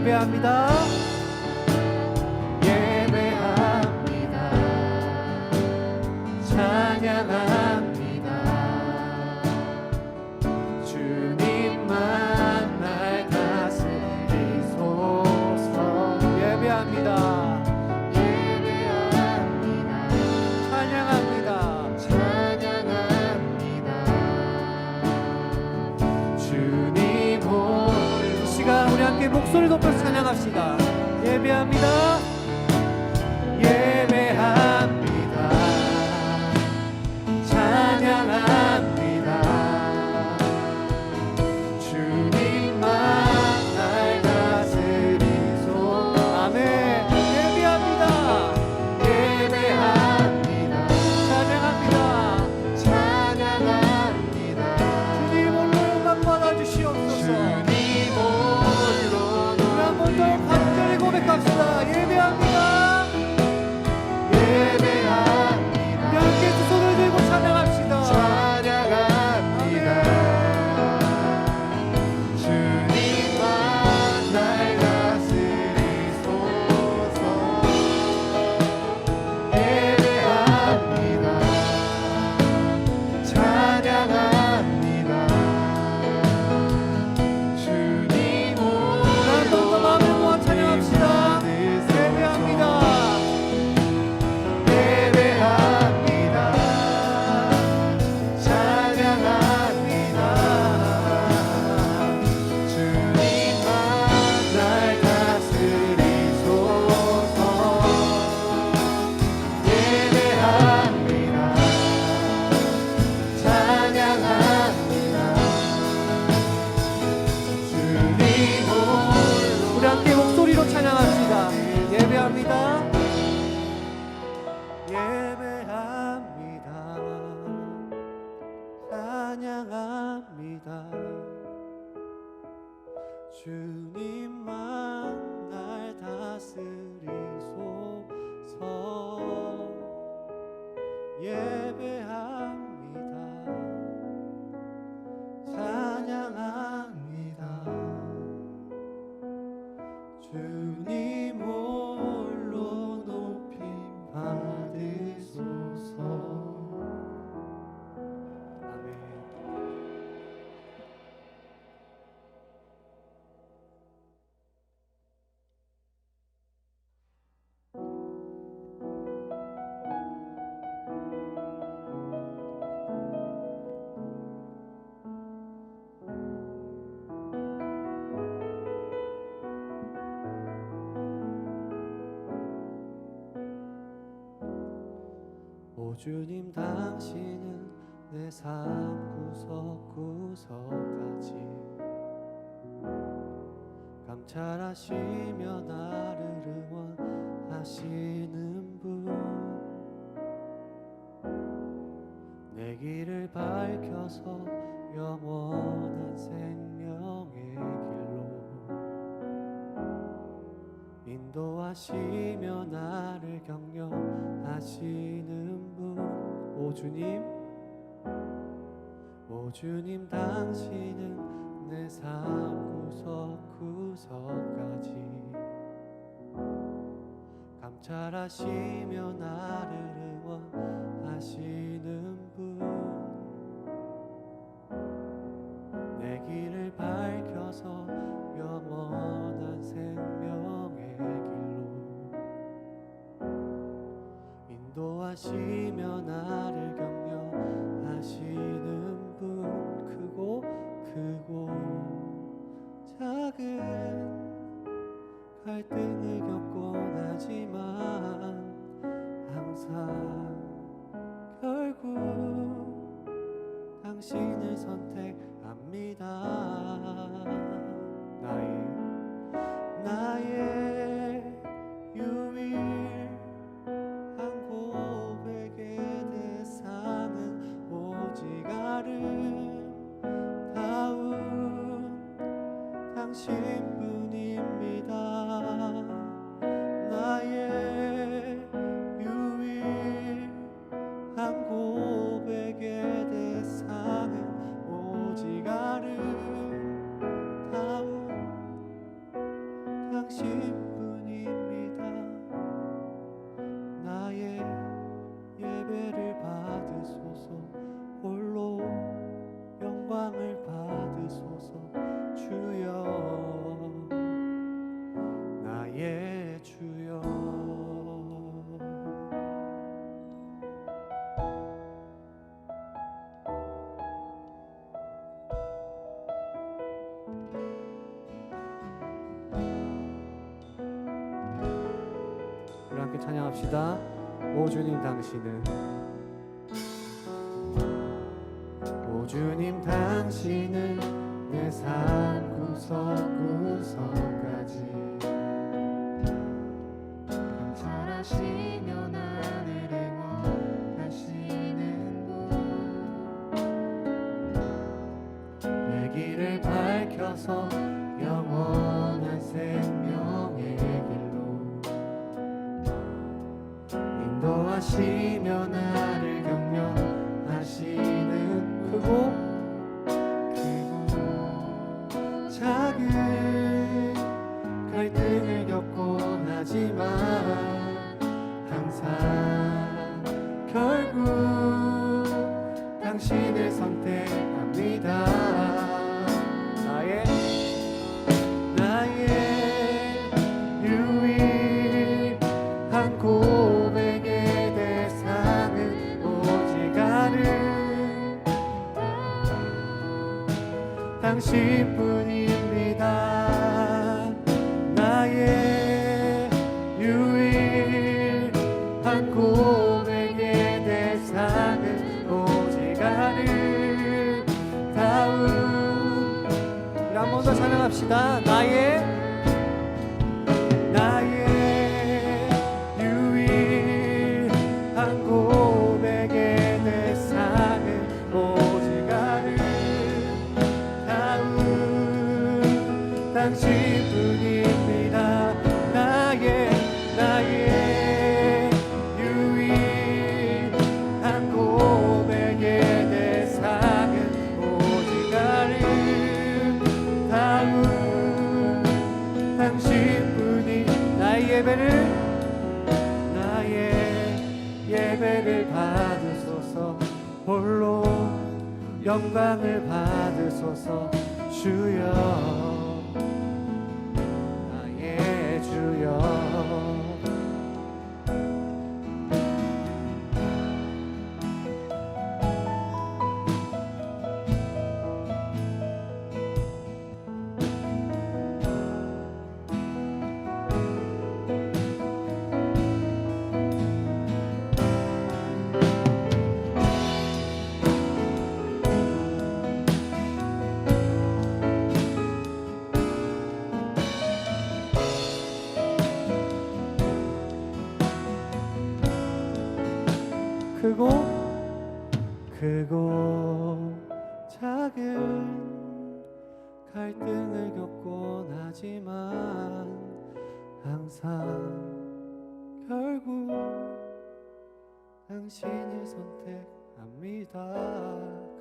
예배합니다. 예배합니다. 찬양합니다. 주님만 날 다스리소서. 예배합니다. 목소리 높여서 찬양합시다. 예배합니다. 예배합니다. 찬양합니다. 주님만 날 다스리소. 아멘. 예배합니다. 예배합니다. 찬양합니다. 찬양합니다. 주님 홀로 영광 받아주시옵소서. 간절히 고백합시다. 예배합니다. 예배합니다. 우리 함께 두 손을 들고 찬양합시다. 찬양합니다. 주님만 날 다스리소서. 예배합니다. 찬양합니다. 주님 오늘도 마음을 모아 찬양합시다. 예배합니다. 예배합니다. 찬양합니다. 주님만 날 다스리소서. 예배합니다. 찬양합니다. 주님 우리 함께 목소리로 찬양합시다. 예배합니다. 예배합니다. 찬양합니다. 주님만 날 다스리소서. 예배합니다. 찬양합니다. 주님 홀로 높임 받으소서. 아멘. 오 주님 당신은 내 삶 구석구석까지 감찰하시며 나를 응원하시는 분, 내 길을 밝혀서 영원한 생명의 길로 인도하시며 나를 격려하시는 분. 오 주님, 오 주님 당신은 내 삶 구석구석까지 감찰하시며 나를 응원하시는 분, 내 길을 밝혀서 영원한 생명의 길로 인도하시며 나를 격려하시는 분, 크고 작은 갈등을 겪곤 하지만 항상 결국 당신을 선택합니다. 나의 유일한 고백의 대상은 오직 아름다운 당신뿐입니다. 나의 유일한 고백의 대상은 오직 아름다운 당신뿐입니다. 나의 예배를 받으소서. 홀로 영광을 받으소서. 주여 나의 주여. 우리 함께 찬양합시다. 오 주님 당신은, 오 주님 당신은 내 삶 구석구석까지 감찰하시며 나를 응원하시는 분, 내 길을 밝혀서 영원한 생명의 길로 인도하시며 나를 격려하시는 크고 작은 갈등을 겪곤 하지만 항상 결국 당신을 선택합니다. 나의 유일한 고백의 대상은 오직 아는 당신뿐입니다. 나의 유일한 고백의 대상은 오직 아름다운. 한 번 더 찬양합시다. 나의 유일한 고백의 대상은 오직 아름다운 당신뿐입니다. 나의 유일한 고백의 대상은 오직 아름다운 당신뿐이. 나의 예배를 받으소서. 홀로 영광을 받으소서. 주여 나의 주여. 크고 작은 갈등을 겪곤 하지만 항상 결국 당신을 선택합니다.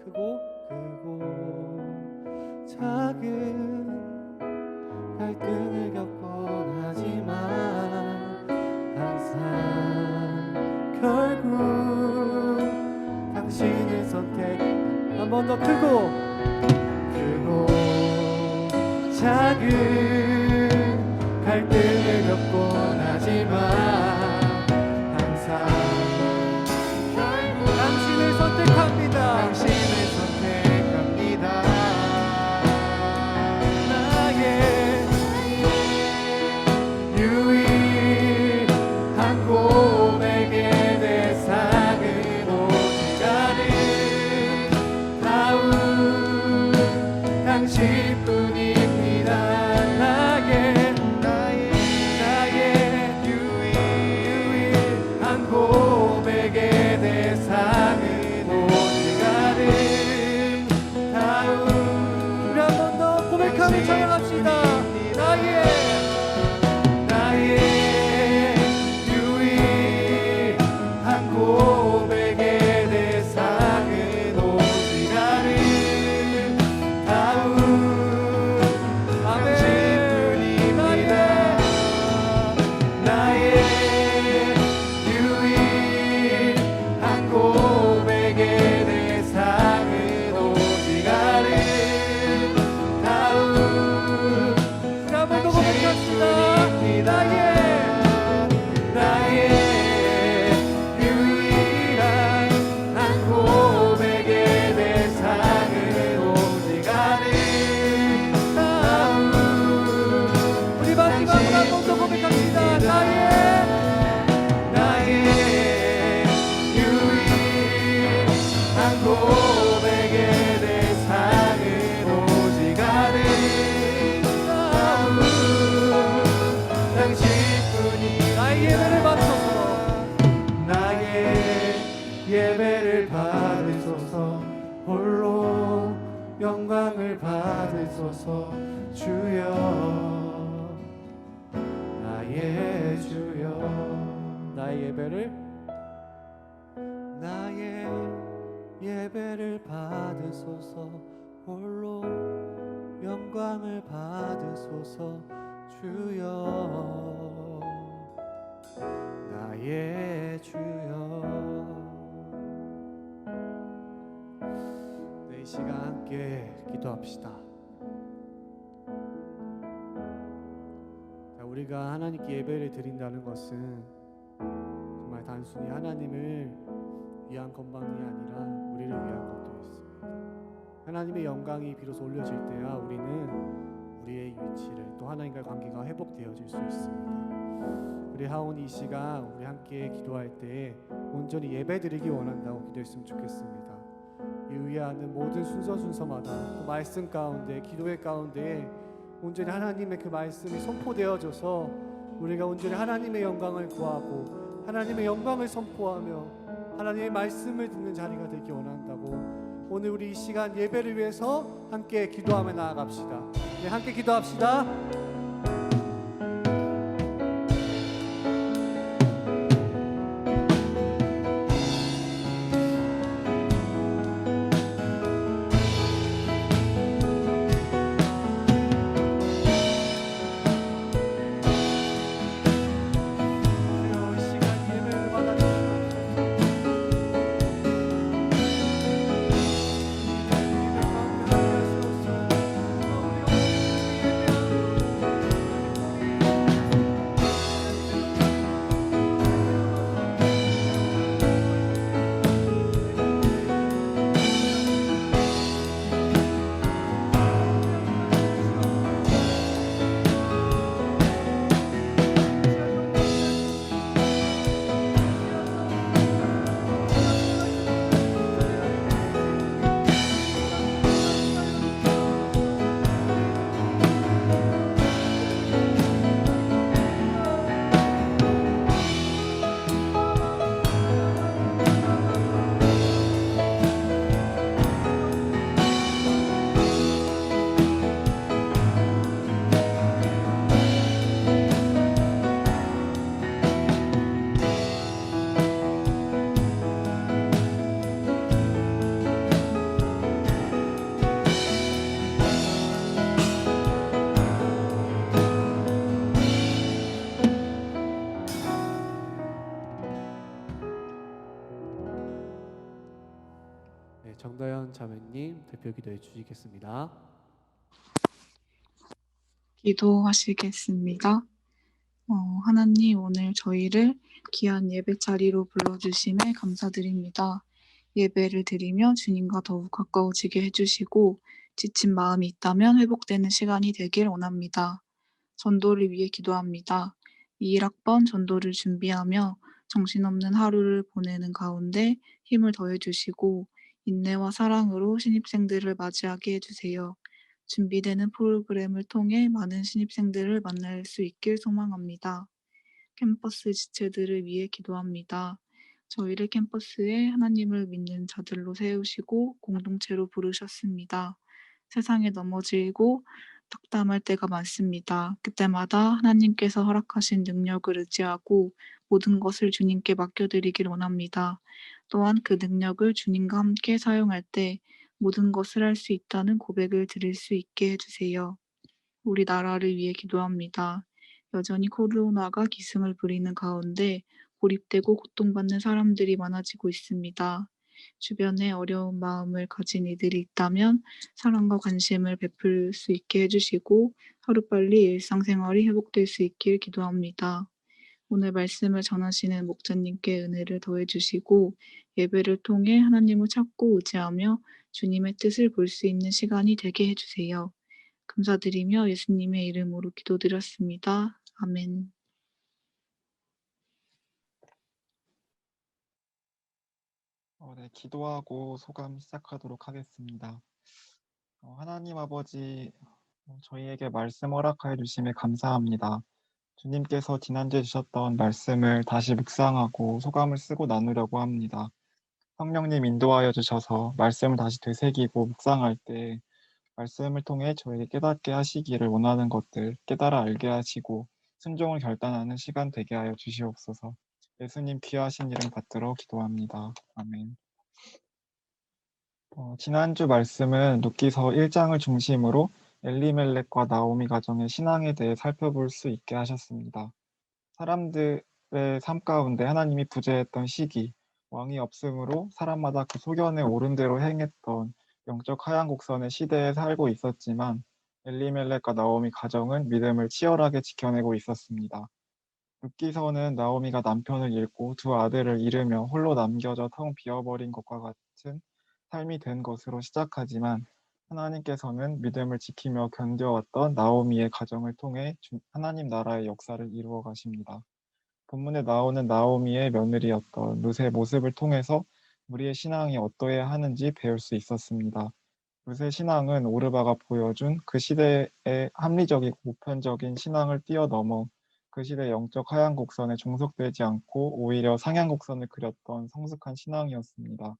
크고 작은 갈등을 겪곤 하지만 항상 결국 당신을 선택. 한 번 더 크고 작은 갈등을 겪곤 하지만 항상 결국 당신을 선택합니다. 당신을 선택합니다. 나의 유일한 고백의 대상은 오직 아름다운 당신뿐입니다. 나의 유일한 고백의 대상은 오직 아름다운. 우리 한 번 더 고백하며 찬양합시다. 나의 뿐이 나의 예배를 받소서 나의 예배를 받으소서 홀로 영광을 받으소서 주여 나의 주여 나의 예배를 받으소서 홀로 영광을 받으소서 주여 나의 주여. 이 시간 함께 기도합시다. 자, 우리가 하나님께 예배를 드린다는 것은 정말 단순히 하나님을 위한 것만이 아니라 우리를 위한 것도 있습니다. 하나님의 영광이 비로소 올려질 때야 우리는 우리의 위치를 또 하나님과의 관계가 회복되어질 수 있습니다. 우리 하오니 이 시간 우리 함께 기도할 때 온전히 예배드리기 원한다고 기도했으면 좋겠습니다. 이 위에 하는 모든 순서마다 그 말씀 가운데 기도의 가운데 온전히 하나님의 그 말씀이 선포되어져서 우리가 온전히 하나님의 영광을 구하고 하나님의 영광을 선포하며 하나님의 말씀을 듣는 자리가 되기 원한다고 오늘 우리 이 시간 예배를 위해서 함께 기도하며 나아갑시다. 네, 함께 기도합시다. 정다연 자매님 대표 기도해 주시겠습니다. 기도하시겠습니다. 하나님, 오늘 저희를 귀한 예배 자리로 불러주심에 감사드립니다. 예배를 드리며 주님과 더욱 가까워지게 해주시고 지친 마음이 있다면 회복되는 시간이 되길 원합니다. 전도를 위해 기도합니다. 21학번 전도를 준비하며 정신없는 하루를 보내는 가운데 힘을 더해주시고 인내와 사랑으로 신입생들을 맞이하게 해주세요. 준비되는 프로그램을 통해 많은 신입생들을 만날 수 있길 소망합니다. 캠퍼스 지체들을 위해 기도합니다. 저희를 캠퍼스에 하나님을 믿는 자들로 세우시고 공동체로 부르셨습니다. 세상에 넘어지고 덕담할 때가 많습니다. 그때마다 하나님께서 허락하신 능력을 의지하고 모든 것을 주님께 맡겨드리길 원합니다. 또한 그 능력을 주님과 함께 사용할 때 모든 것을 할 수 있다는 고백을 드릴 수 있게 해주세요. 우리 나라를 위해 기도합니다. 여전히 코로나가 기승을 부리는 가운데 고립되고 고통받는 사람들이 많아지고 있습니다. 주변에 어려운 마음을 가진 이들이 있다면 사랑과 관심을 베풀 수 있게 해주시고 하루빨리 일상생활이 회복될 수 있길 기도합니다. 오늘 말씀을 전하시는 목자님께 은혜를 더해주시고 예배를 통해 하나님을 찾고 의지하며 주님의 뜻을 볼 수 있는 시간이 되게 해주세요. 감사드리며 예수님의 이름으로 기도드렸습니다. 아멘. 네, 기도하고 소감 시작하도록 하겠습니다. 하나님 아버지, 저희에게 말씀 허락하여 주심에 감사합니다. 주님께서 지난주에 주셨던 말씀을 다시 묵상하고 소감을 쓰고 나누려고 합니다. 성령님 인도하여 주셔서 말씀을 다시 되새기고 묵상할 때 말씀을 통해 저에게 깨닫게 하시기를 원하는 것들 깨달아 알게 하시고 순종을 결단하는 시간 되게 하여 주시옵소서. 예수님 귀하신 이름 받들어 기도합니다. 아멘. 지난주 말씀은 룻기서 1장을 중심으로 엘리멜렉과 나오미 가정의 신앙에 대해 살펴볼 수 있게 하셨습니다. 사람들의 삶 가운데 하나님이 부재했던 시기, 왕이 없으므로 사람마다 그 소견에 옳은 대로 행했던 영적 하향 곡선의 시대에 살고 있었지만 엘리멜렉과 나오미 가정은 믿음을 치열하게 지켜내고 있었습니다. 룻기서는 나오미가 남편을 잃고 두 아들을 잃으며 홀로 남겨져 텅 비어버린 것과 같은 삶이 된 것으로 시작하지만 하나님께서는 믿음을 지키며 견뎌왔던 나오미의 가정을 통해 하나님 나라의 역사를 이루어 가십니다. 본문에 나오는 나오미의 며느리였던 룻의 모습을 통해서 우리의 신앙이 어떠해야 하는지 배울 수 있었습니다. 룻의 신앙은 오르바가 보여준 그 시대의 합리적이고 보편적인 신앙을 뛰어넘어 그 시대 영적 하향 곡선에 종속되지 않고 오히려 상향 곡선을 그렸던 성숙한 신앙이었습니다.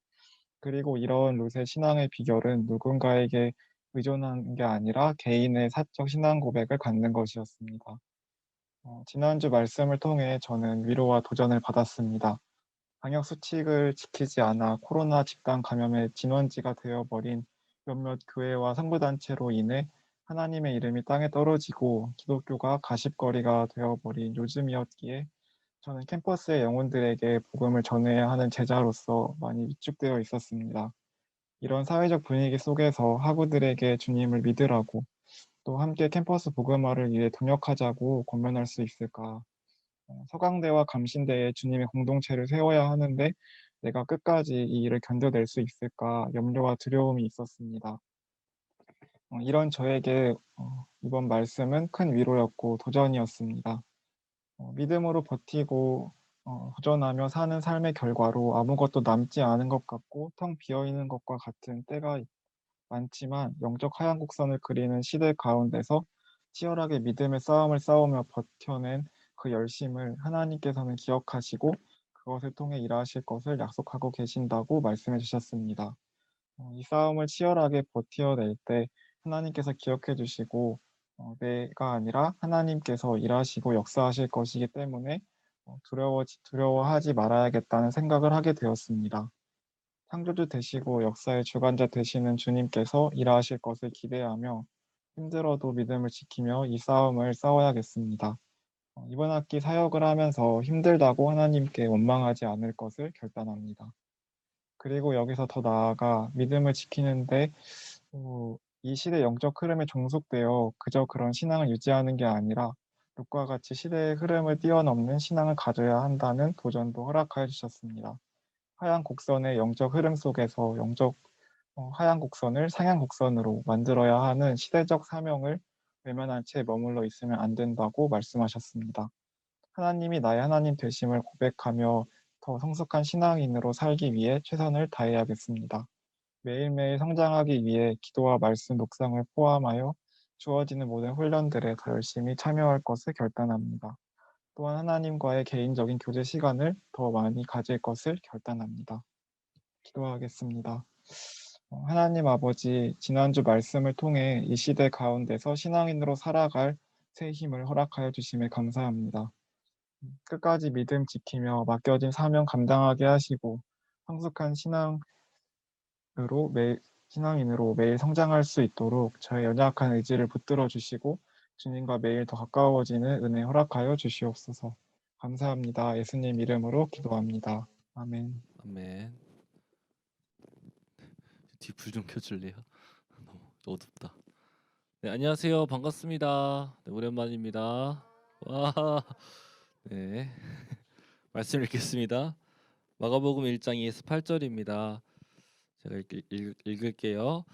그리고 이런 룻의 신앙의 비결은 누군가에게 의존하는 게 아니라 개인의 사적 신앙 고백을 갖는 것이었습니다. 지난주 말씀을 통해 저는 위로와 도전을 받았습니다. 방역 수칙을 지키지 않아 코로나 집단 감염의 진원지가 되어버린 몇몇 교회와 선교단체로 인해 하나님의 이름이 땅에 떨어지고 기독교가 가십거리가 되어버린 요즘이었기에 저는 캠퍼스의 영혼들에게 복음을 전해야 하는 제자로서 많이 위축되어 있었습니다. 이런 사회적 분위기 속에서 학우들에게 주님을 믿으라고 또 함께 캠퍼스 복음화를 위해 동역하자고 권면할 수 있을까? 서강대와 감신대에 주님의 공동체를 세워야 하는데 내가 끝까지 이 일을 견뎌낼 수 있을까 염려와 두려움이 있었습니다. 이런 저에게 이번 말씀은 큰 위로였고 도전이었습니다. 믿음으로 버티고 도전하며 사는 삶의 결과로 아무것도 남지 않은 것 같고 텅 비어있는 것과 같은 때가 많지만 영적 하향 곡선을 그리는 시대 가운데서 치열하게 믿음의 싸움을 싸우며 버텨낸 그 열심을 하나님께서는 기억하시고 그것을 통해 일하실 것을 약속하고 계신다고 말씀해 주셨습니다. 이 싸움을 치열하게 버텨낼 때 하나님께서 기억해 주시고 내가 아니라 하나님께서 일하시고 역사하실 것이기 때문에 두려워하지 말아야겠다는 생각을 하게 되었습니다. 창조주 되시고 역사의 주관자 되시는 주님께서 일하실 것을 기대하며 힘들어도 믿음을 지키며 이 싸움을 싸워야겠습니다. 이번 학기 사역을 하면서 힘들다고 하나님께 원망하지 않을 것을 결단합니다. 그리고 여기서 더 나아가 믿음을 지키는데 이 시대 영적 흐름에 종속되어 그저 그런 신앙을 유지하는 게 아니라 룻과 같이 시대의 흐름을 뛰어넘는 신앙을 가져야 한다는 도전도 허락하여 주셨습니다. 하향 곡선의 영적 흐름 속에서 하향 곡선을 상향 곡선으로 만들어야 하는 시대적 사명을 외면한 채 머물러 있으면 안 된다고 말씀하셨습니다. 하나님이 나의 하나님 되심을 고백하며 더 성숙한 신앙인으로 살기 위해 최선을 다해야겠습니다. 매일매일 성장하기 위해 기도와 말씀 묵상을 포함하여 주어지는 모든 훈련들에 더 열심히 참여할 것을 결단합니다. 또한 하나님과의 개인적인 교제 시간을 더 많이 가질 것을 결단합니다. 기도하겠습니다. 하나님 아버지, 지난주 말씀을 통해 이 시대 가운데서 신앙인으로 살아갈 새 힘을 허락하여 주심에 감사합니다. 끝까지 믿음 지키며 맡겨진 사명 감당하게 하시고 성숙한 신앙인으로 매일 성장할 수 있도록 저의 연약한 의지를 붙들어 주시고 주님과 매일 더 가까워지는 은혜 허락하여 주시옵소서. 감사합니다. 예수님 이름으로 기도합니다. 아멘. 아멘. 뒤 불 좀 켜줄래요? 너무 어둡다. 네, 안녕하세요. 반갑습니다. 네, 오랜만입니다. 와, 네. 말씀 읽겠습니다. 마가복음 1장 2에서 8절입니다. 제가 읽을게요.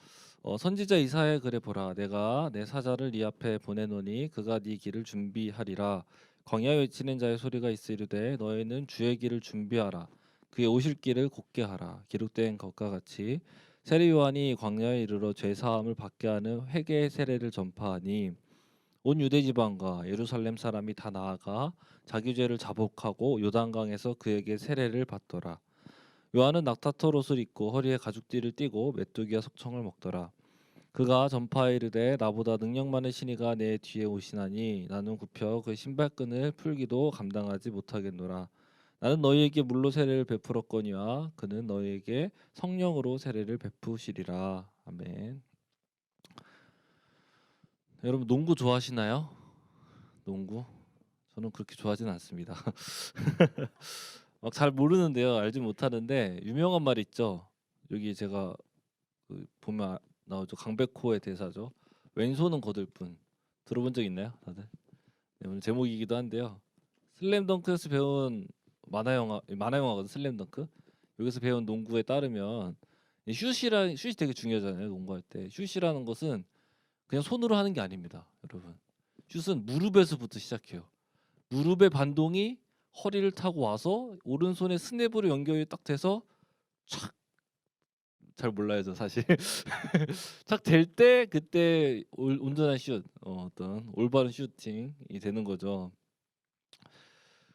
선지자 이사야의 글에 보라, 내가 내 사자를 네 앞에 보내노니 그가 네 길을 준비하리라. 광야에 외치는 자의 소리가 있으리되 너희는 주의 길을 준비하라. 그의 오실 길을 곧게 하라. 기록된 것과 같이 세례 요한이 광야에 이르러 죄 사함을 받게 하는 회개의 세례를 전파하니 온 유대 지방과 예루살렘 사람이 다 나아가 자기 죄를 자복하고 요단강에서 그에게 세례를 받더라. 요한은 낙타털 옷을 입고 허리에 가죽띠를 띠고 메뚜기와 석청을 먹더라. 그가 전파에 이르되 나보다 능력 많은 신이가 내 뒤에 오시나니 나는 굽혀 그 신발끈을 풀기도 감당하지 못하겠노라. 나는 너희에게 물로 세례를 베풀었거니와 그는 너희에게 성령으로 세례를 베푸시리라. 아멘. 여러분 농구 좋아하시나요? 농구? 저는 그렇게 좋아하진 않습니다. 막 잘 모르는데요. 알지 못하는데 유명한 말 있죠. 여기 제가 보면 나오죠. 강백호의 대사죠. 왼손은 거들 뿐. 들어본 적 있나요, 다들? 네, 오늘 제목이기도 한데요. 슬램덩크에서 배운 만화 영화거든. 슬램덩크. 여기서 배운 농구에 따르면 이 슛이 되게 중요하잖아요. 농구할 때 슛이라는 것은 그냥 손으로 하는 게 아닙니다, 여러분. 슛은 무릎에서부터 시작해요. 무릎의 반동이 허리를 타고 와서 오른손의 스냅으로 연결이 딱 돼서 촥, 잘 몰라요 저 사실. 딱 될 때 그때 온전한 슛, 어떤 올바른 슈팅이 되는 거죠.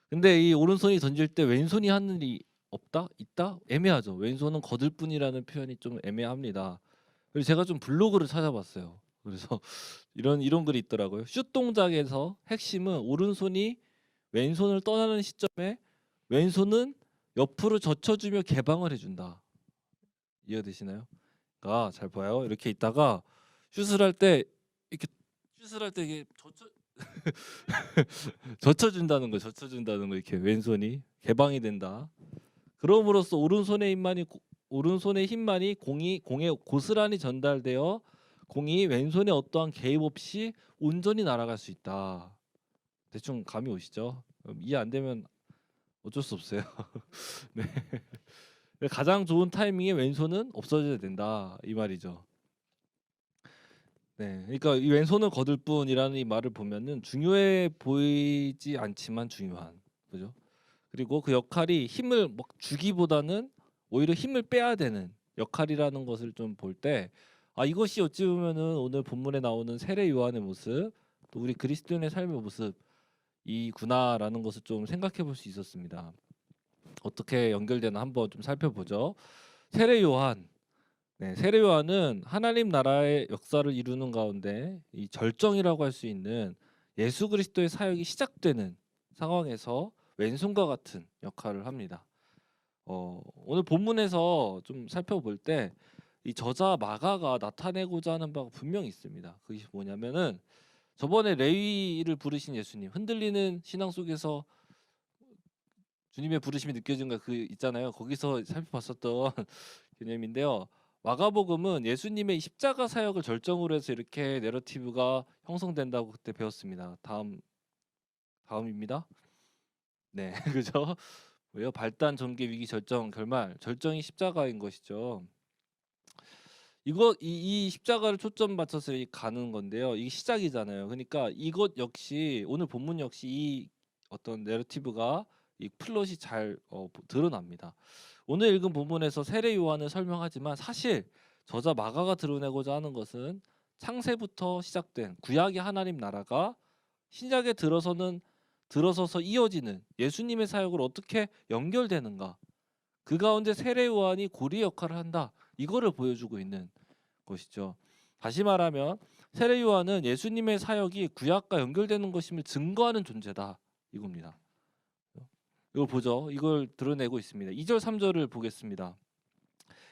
근데 이 오른손이 던질 때 왼손이 하는 일이 없다? 있다? 애매하죠. 왼손은 거들 뿐이라는 표현이 좀 애매합니다. 그래서 제가 좀 블로그를 찾아봤어요. 그래서 이런 글이 있더라고요. 슛 동작에서 핵심은 오른손이 왼손을 떠나는 시점에 왼손은 옆으로 젖혀주며 개방을 해준다. 이해되시나요? 그러니까 잘 봐요. 이렇게 있다가 슛을 할 때 이렇게 이게 젖혀준다는 거, 이렇게 왼손이 개방이 된다. 그럼으로써 오른손의 힘만이 공에 고스란히 전달되어 공이 왼손에 어떠한 개입 없이 온전히 날아갈 수 있다. 대충 감이 오시죠? 이해 안 되면 어쩔 수 없어요. 네. 가장 좋은 타이밍에 왼손은 없어져야 된다 이 말이죠. 네, 그러니까 이 왼손을 거들 뿐이라는 이 말을 보면은 중요해 보이지 않지만 중요한, 그죠? 그리고 그 역할이 힘을 막 주기보다는 오히려 힘을 빼야 되는 역할이라는 것을 좀 볼 때, 아 이것이 어찌 보면은 오늘 본문에 나오는 세례 요한의 모습, 또 우리 그리스도인의 삶의 모습이구나라는 것을 좀 생각해 볼 수 있었습니다. 어떻게 연결되나 한번 좀 살펴보죠. 세례 요한. 네, 세례 요한은 하나님 나라의 역사를 이루는 가운데 이 절정이라고 할 수 있는 예수 그리스도의 사역이 시작되는 상황에서 왼손과 같은 역할을 합니다. 오늘 본문에서 좀 살펴볼 때 이 저자 마가가 나타내고자 하는 바가 분명히 있습니다. 그것이 뭐냐면은 저번에 레위를 부르신 예수님, 흔들리는 신앙 속에서 주님의 부르심이 느껴진 거 그 있잖아요. 거기서 살펴봤었던 개념인데요. 마가복음은 예수님의 십자가 사역을 절정으로 해서 이렇게 내러티브가 형성된다고 그때 배웠습니다. 다음입니다. 네, 그죠? 왜요? 발단, 전개, 위기, 절정, 결말, 절정이 십자가인 것이죠. 이 십자가를 초점 맞춰서 가는 건데요. 이게 시작이잖아요. 그러니까 이것 역시 오늘 본문 역시 이 어떤 내러티브가 이 플롯이 잘 드러납니다. 오늘 읽은 본문에서 세례 요한을 설명하지만 사실 저자 마가가 드러내고자 하는 것은 창세부터 시작된 구약의 하나님 나라가 신약에 들어서서 이어지는 예수님의 사역으로 어떻게 연결되는가, 그 가운데 세례 요한이 고리 역할을 한다, 이거를 보여주고 있는 것이죠. 다시 말하면 세례 요한은 예수님의 사역이 구약과 연결되는 것임을 증거하는 존재다, 이겁니다. 이걸 보죠. 이걸 드러내고 있습니다. 2절 3절을 보겠습니다.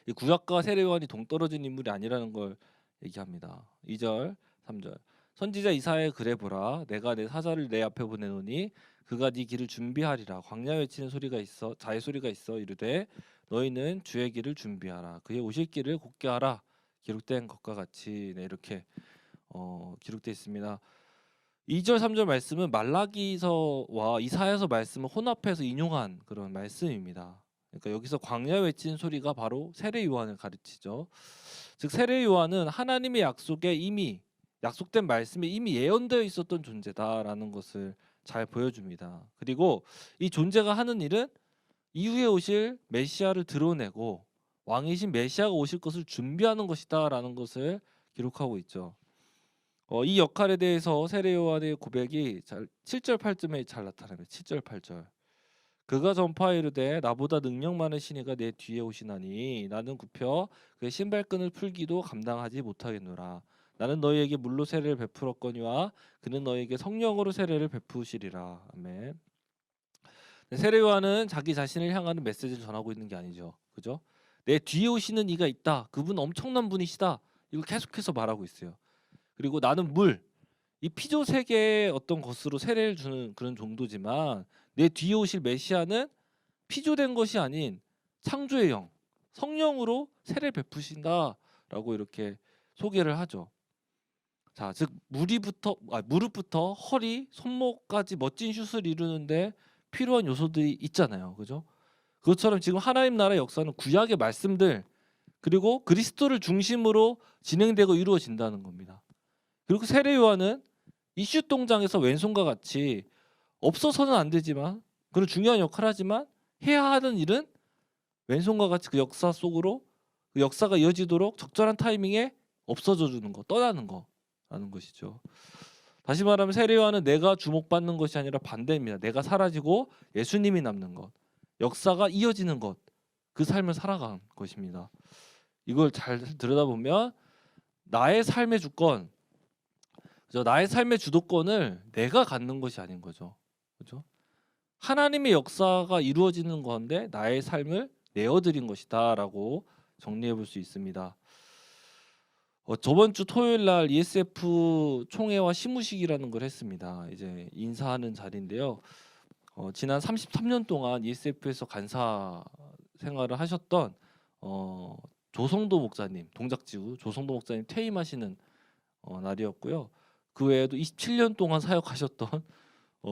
이 구약과 세례 요한이 동떨어진 인물이 아니라는 걸 얘기합니다. 2절 3절 선지자 이사야의 글에 보라, 내가 내 사자를 내 앞에 보내노니 그가 네 길을 준비하리라. 광야 외치는 소리가 있어, 자의 소리가 있어 이르되 너희는 주의 길을 준비하라. 그의 오실 길을 곧게 하라. 기록된 것과 같이. 네, 이렇게 기록되어 있습니다. 2절 3절 말씀은 말라기서와 이사야서 말씀을 혼합해서 인용한 그런 말씀입니다. 그러니까 여기서 광야 외치는 소리가 바로 세례 요한을 가르치죠. 즉 세례 요한은 하나님의 약속에 이미 약속된 말씀에 이미 예언되어 있었던 존재다라는 것을 잘 보여줍니다. 그리고 이 존재가 하는 일은 이후에 오실 메시아를 드러내고 왕이신 메시아가 오실 것을 준비하는 것이다라는 것을 기록하고 있죠. 이 역할에 대해서 세례 요한의 고백이 7절 8절에 잘 나타납니다. 7절 8절. 그가 전파이르되 나보다 능력 많은 신이가 내 뒤에 오시나니 나는 굽혀 그의 신발끈을 풀기도 감당하지 못하겠노라. 나는 너희에게 물로 세례를 베풀었거니와 그는 너희에게 성령으로 세례를 베푸시리라. 아멘. 세례 요한은 자기 자신을 향하는 메시지를 전하고 있는 게 아니죠. 그죠? 내 뒤에 오시는 이가 있다. 그분 엄청난 분이시다. 이걸 계속해서 말하고 있어요. 그리고 나는 물, 이 피조 세계의 어떤 것으로 세례를 주는 그런 정도지만 내 뒤에 오실 메시아는 피조된 것이 아닌 창조의 영, 성령으로 세례를 베푸신다라고 이렇게 소개를 하죠. 자, 즉 무릎부터 허리, 손목까지 멋진 슛을 이루는데 필요한 요소들이 있잖아요. 그죠? 그것처럼 지금 하나님 나라의 역사는 구약의 말씀들 그리고 그리스도를 중심으로 진행되고 이루어진다는 겁니다. 그리고 세례 요한은 이슛 동장에서 왼손과 같이 없어서는 안 되지만 그런 중요한 역할을 하지만 해야 하는 일은 왼손과 같이 그 역사 속으로 그 역사가 이어지도록 적절한 타이밍에 없어져 주는 거, 떠나는 거라는 것이죠. 다시 말하면 세례 요한은 내가 주목받는 것이 아니라 반대입니다. 내가 사라지고 예수님이 남는 것, 역사가 이어지는 것, 그 삶을 살아간 것입니다. 이걸 잘 들여다보면 나의 삶의 주권, 그죠? 나의 삶의 주도권을 내가 갖는 것이 아닌 거죠. 그죠? 하나님의 역사가 이루어지는 건데 나의 삶을 내어드린 것이다라고 정리해 볼 수 있습니다. 저번 주 토요일 날 ESF 총회와 시무식이라는 걸 했습니다. 이제 인사하는 자리인데요. 지난 33년 동안 ESF에서 간사 생활을 하셨던 조성도 목사님, 동작지구 조성도 목사님 퇴임하시는 날이었고요. 그 외에도 27년 동안 사역하셨던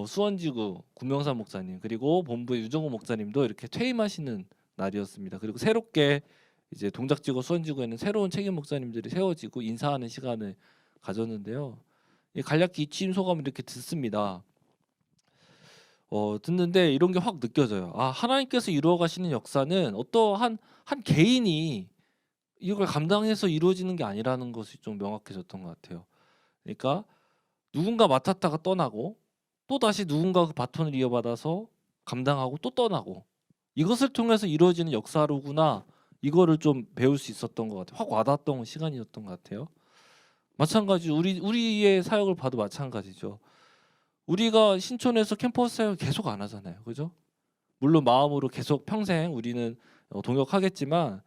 수원지구 구명산 목사님 그리고 본부의 유정호 목사님도 이렇게 퇴임하시는 날이었습니다. 그리고 새롭게 이제 동작지구 수원지구에는 새로운 책임 목사님들이 세워지고 인사하는 시간을 가졌는데요. 간략히 취임 소감을 이렇게 듣습니다. 듣는데 이런 게 확 느껴져요. 아, 하나님께서 이루어 가시는 역사는 어떠한 한 개인이 이걸 감당해서 이루어지는 게 아니라는 것이 좀 명확해졌던 것 같아요. 그러니까 누군가 맡았다가 떠나고 또 다시 누군가 그 바톤을 이어받아서 감당하고 또 떠나고 이것을 통해서 이루어지는 역사로구나. 이거를 좀 배울 수 있었던 것 같아요. 확 와닿았던 시간이었던 것 같아요. 마찬가지 우리의 사역을 봐도 마찬가지죠. 우리가 신촌에서 캠퍼스 사역을 계속 안 하잖아요. 그죠? 물론 마음으로 계속 평생 우리는 동역하겠지만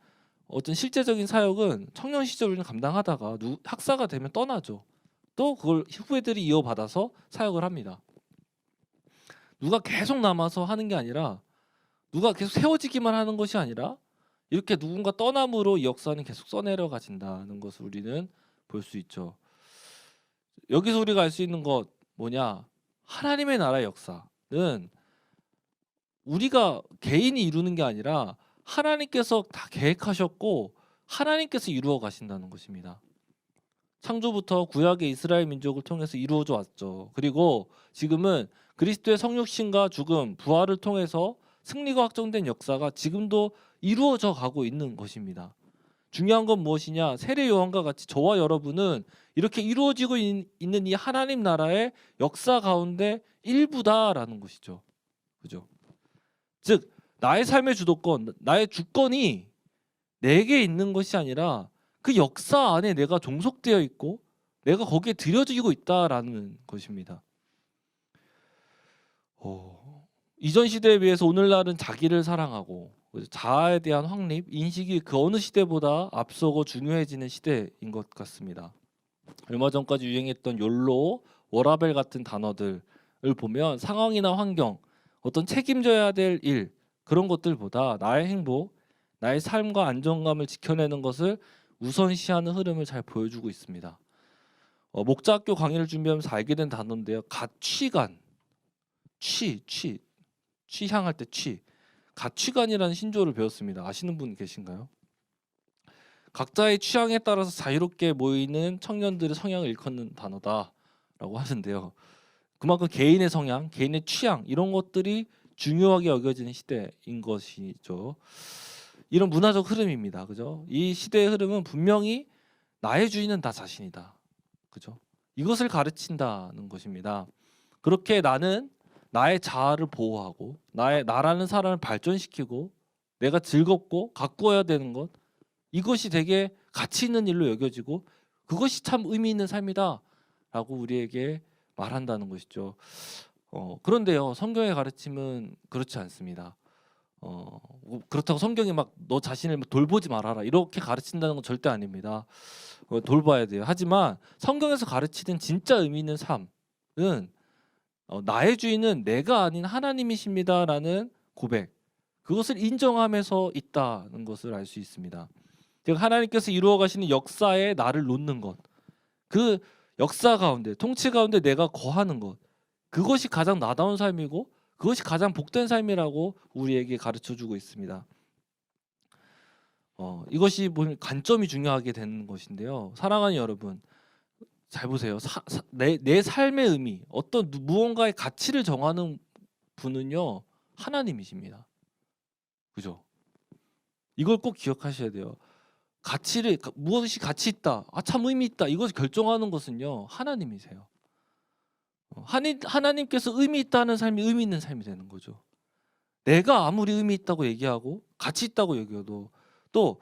어떤 실제적인 사역은 청년 시절을 감당하다가 학사가 되면 떠나죠. 또 그걸 후배들이 이어받아서 사역을 합니다. 누가 계속 남아서 하는 게 아니라 누가 계속 세워지기만 하는 것이 아니라 이렇게 누군가 떠남으로 이 역사는 계속 써내려가진다는 것을 우리는 볼 수 있죠. 여기서 우리가 알 수 있는 것 뭐냐? 하나님의 나라의 역사는 우리가 개인이 이루는 게 아니라 하나님께서 다 계획하셨고 하나님께서 이루어 가신다는 것입니다. 창조부터 구약의 이스라엘 민족을 통해서 이루어져 왔죠. 그리고 지금은 그리스도의 성육신과 죽음, 부활을 통해서 승리가 확정된 역사가 지금도 이루어져 가고 있는 것입니다. 중요한 건 무엇이냐? 세례 요한과 같이 저와 여러분은 이렇게 이루어지고 있는 이 하나님 나라의 역사 가운데 일부다라는 것이죠. 그죠? 즉 나의 삶의 주도권, 나의 주권이 내게 있는 것이 아니라 그 역사 안에 내가 종속되어 있고 내가 거기에 들여지고 있다라는 것입니다. 이전 시대에 비해서 오늘날은 자기를 사랑하고 자아에 대한 확립, 인식이 그 어느 시대보다 앞서고 중요해지는 시대인 것 같습니다. 얼마 전까지 유행했던 욜로, 워라벨 같은 단어들을 보면 상황이나 환경, 어떤 책임져야 될 일, 그런 것들보다 나의 행복, 나의 삶과 안정감을 지켜내는 것을 우선시하는 흐름을 잘 보여주고 있습니다. 목자학교 강의를 준비하면서 알게 된 단어인데요. 가치관, 취향할 때 가치관이라는 신조어를 배웠습니다. 아시는 분 계신가요? 각자의 취향에 따라서 자유롭게 모이는 청년들의 성향을 일컫는 단어다라고 하는데요. 그만큼 개인의 성향, 개인의 취향 이런 것들이 중요하게 여겨지는 시대인 것이죠. 이런 문화적 흐름입니다. 그죠? 이 시대의 흐름은 분명히 나의 주인은 나 자신이다. 그죠? 이것을 가르친다는 것입니다. 그렇게 나는 나의 자아를 보호하고 나라는 사람을 발전시키고 내가 즐겁고 가꾸어야 되는 것, 이것이 되게 가치 있는 일로 여겨지고 그것이 참 의미 있는 삶이다 라고 우리에게 말한다는 것이죠. 그런데요, 성경의 가르침은 그렇지 않습니다. 그렇다고 성경이 막 너 자신을 돌보지 말아라 이렇게 가르친다는 건 절대 아닙니다. 돌봐야 돼요. 하지만 성경에서 가르치는 진짜 의미 있는 삶은 나의 주인은 내가 아닌 하나님이십니다라는 고백, 그것을 인정하면서 있다는 것을 알 수 있습니다. 즉 하나님께서 이루어 가시는 역사에 나를 놓는 것, 그 역사 가운데 통치 가운데 내가 거하는 것, 그것이 가장 나다운 삶이고 그것이 가장 복된 삶이라고 우리에게 가르쳐주고 있습니다. 이것이 보면 관점이 중요하게 되는 것인데요. 사랑하는 여러분, 잘 보세요. 내 삶의 의미, 어떤 무언가의 가치를 정하는 분은요, 하나님이십니다. 그죠? 이걸 꼭 기억하셔야 돼요. 무엇이 가치 있다, 참 의미 있다, 이것을 결정하는 것은요, 하나님이세요. 하나님께서 의미 있다는 삶이 의미 있는 삶이 되는 거죠. 내가 아무리 의미 있다고 얘기하고 가치 있다고 얘기해도 또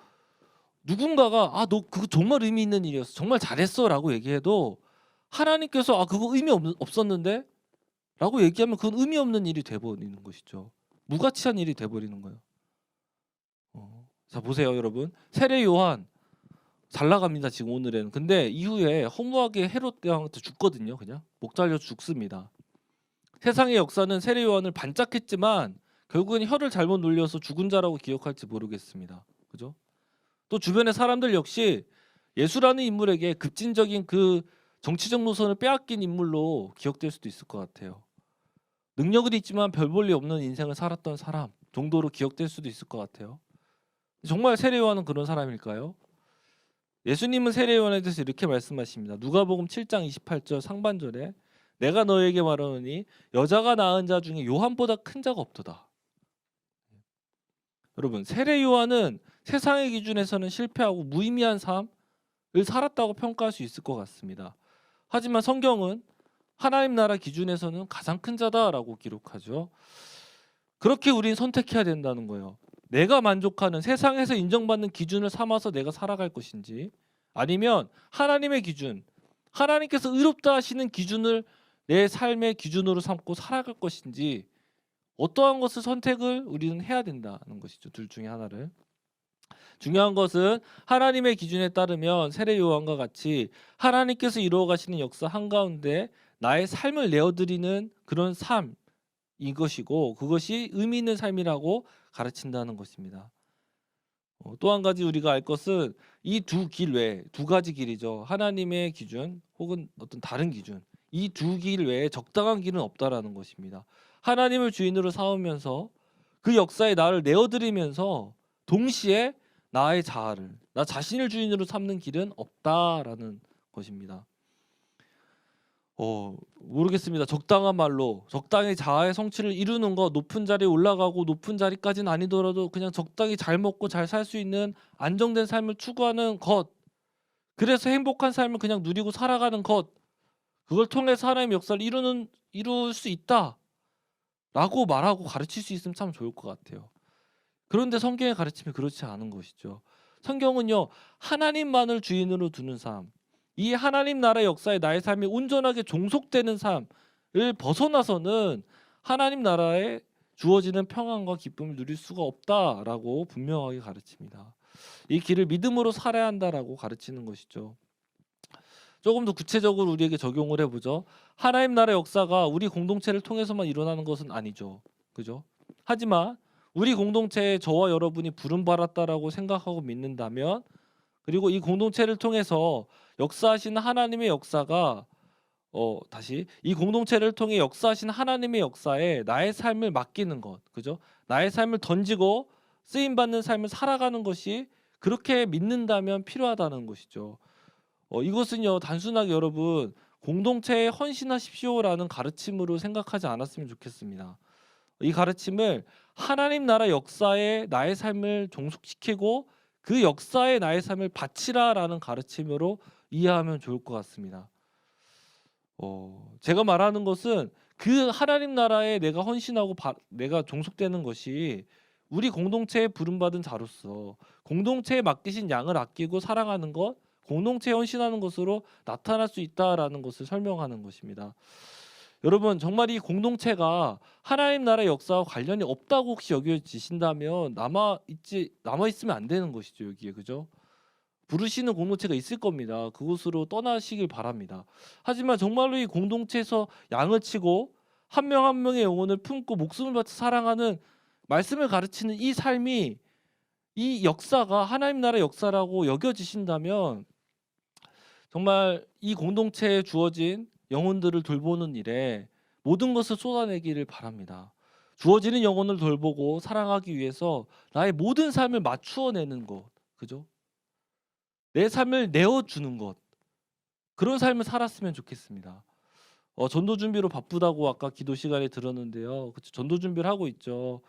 누군가가 너 그거 정말 의미 있는 일이었어, 정말 잘했어라고 얘기해도 하나님께서 그거 의미 없었는데 라고 얘기하면 그건 의미 없는 일이 돼버리는 것이죠. 무가치한 일이 돼버리는 거예요. 자 보세요 여러분, 세례 요한 잘 나갑니다 지금 오늘에는. 근데 이후에 허무하게 헤롯 대왕한테 죽거든요. 그냥 목 잘려 죽습니다. 세상의 역사는 세례 요한을 반짝했지만 결국엔 혀를 잘못 눌려서 죽은 자라고 기억할지 모르겠습니다. 그죠? 또 주변의 사람들 역시 예수라는 인물에게 급진적인 그 정치적 노선을 빼앗긴 인물로 기억될 수도 있을 것 같아요. 능력은 있지만 별 볼 일 없는 인생을 살았던 사람 정도로 기억될 수도 있을 것 같아요. 정말 세례 요한은 그런 사람일까요? 예수님은 세례 요한에 대해서 이렇게 말씀하십니다. 누가복음 7장 28절 상반절에 내가 너에게 말하노니 여자가 낳은 자 중에 요한보다 큰 자가 없도다. 여러분, 세례 요한은 세상의 기준에서는 실패하고 무의미한 삶을 살았다고 평가할 수 있을 것 같습니다. 하지만 성경은 하나님 나라 기준에서는 가장 큰 자다라고 기록하죠. 그렇게 우리는 선택해야 된다는 거예요. 내가 만족하는 세상에서 인정받는 기준을 삼아서 내가 살아갈 것인지, 아니면 하나님의 기준, 하나님께서 의롭다 하시는 기준을 내 삶의 기준으로 삼고 살아갈 것인지, 어떠한 것을 선택을 우리는 해야 된다는 것이죠. 둘 중에 하나를. 중요한 것은 하나님의 기준에 따르면 세례 요한과 같이 하나님께서 이루어 가시는 역사 한가운데 나의 삶을 내어드리는 그런 삶, 이것이고 그것이 의미 있는 삶이라고 가르친다는 것입니다. 또 한 가지 우리가 알 것은 이 두 길 외에 두 가지 길이죠. 하나님의 기준 혹은 어떤 다른 기준, 이 두 길 외에 적당한 길은 없다라는 것입니다. 하나님을 주인으로 삼으면서 그 역사에 나를 내어드리면서 동시에 나의 자아를, 나 자신을 주인으로 삼는 길은 없다라는 것입니다. 모르겠습니다. 적당한 말로 적당히 자아의 성취를 이루는 것, 높은 자리에 올라가고 높은 자리까지는 아니더라도 그냥 적당히 잘 먹고 잘 살 수 있는 안정된 삶을 추구하는 것, 그래서 행복한 삶을 그냥 누리고 살아가는 것, 그걸 통해서 하나님의 역사를 이룰 수 있다 라고 말하고 가르칠 수 있으면 참 좋을 것 같아요. 그런데 성경의 가르침이 그렇지 않은 것이죠. 성경은요, 하나님만을 주인으로 두는 삶, 이 하나님 나라의 역사에 나의 삶이 온전하게 종속되는 삶을 벗어나서는 하나님 나라에 주어지는 평안과 기쁨을 누릴 수가 없다라고 분명하게 가르칩니다. 이 길을 믿음으로 살아야 한다라고 가르치는 것이죠. 조금 더 구체적으로 우리에게 적용을 해보죠. 하나님 나라의 역사가 우리 공동체를 통해서만 일어나는 것은 아니죠. 그죠? 하지만 우리 공동체에 저와 여러분이 부름받았다라고 생각하고 믿는다면, 그리고 이 공동체를 통해서 역사하시는 하나님의 역사가 이 공동체를 통해 역사하시는 하나님의 역사에 나의 삶을 맡기는 것, 그죠? 나의 삶을 던지고 쓰임 받는 삶을 살아가는 것이 그렇게 믿는다면 필요하다는 것이죠. 이것은요, 단순하게 여러분 공동체에 헌신하십시오라는 가르침으로 생각하지 않았으면 좋겠습니다. 이 가르침을 하나님 나라 역사에 나의 삶을 종속시키고 그 역사에 나의 삶을 바치라라는 가르침으로 이해하면 좋을 것 같습니다. 제가 말하는 것은 그 하나님 나라에 내가 헌신하고 내가 종속되는 것이 우리 공동체에 부름받은 자로서 공동체에 맡기신 양을 아끼고 사랑하는 것, 공동체에 헌신하는 것으로 나타날 수 있다라는 것을 설명하는 것입니다. 여러분 정말 이 공동체가 하나님 나라의 역사와 관련이 없다고 혹시 여겨지신다면 남아 있으면 안 되는 것이죠. 여기에 그죠? 부르시는 공동체가 있을 겁니다. 그곳으로 떠나시길 바랍니다. 하지만 정말로 이 공동체에서 양을 치고 한 명 한 명의 영혼을 품고 목숨을 바쳐 사랑하는 말씀을 가르치는 이 삶이 이 역사가 하나님 나라의 역사라고 여겨지신다면 정말 이 공동체에 주어진 영혼들을 돌보는 일에 모든 것을 쏟아내기를 바랍니다. 주어지는 영혼을 돌보고 사랑하기 위해서 나의 모든 삶을 맞추어내는 것, 그죠? 내 삶을 내어주는 것, 그런 삶을 살았으면 좋겠습니다. 전도 준비로 바쁘다고 아까 기도 시간에 들었는데요. 그쵸? 전도 준비를 하고 있죠.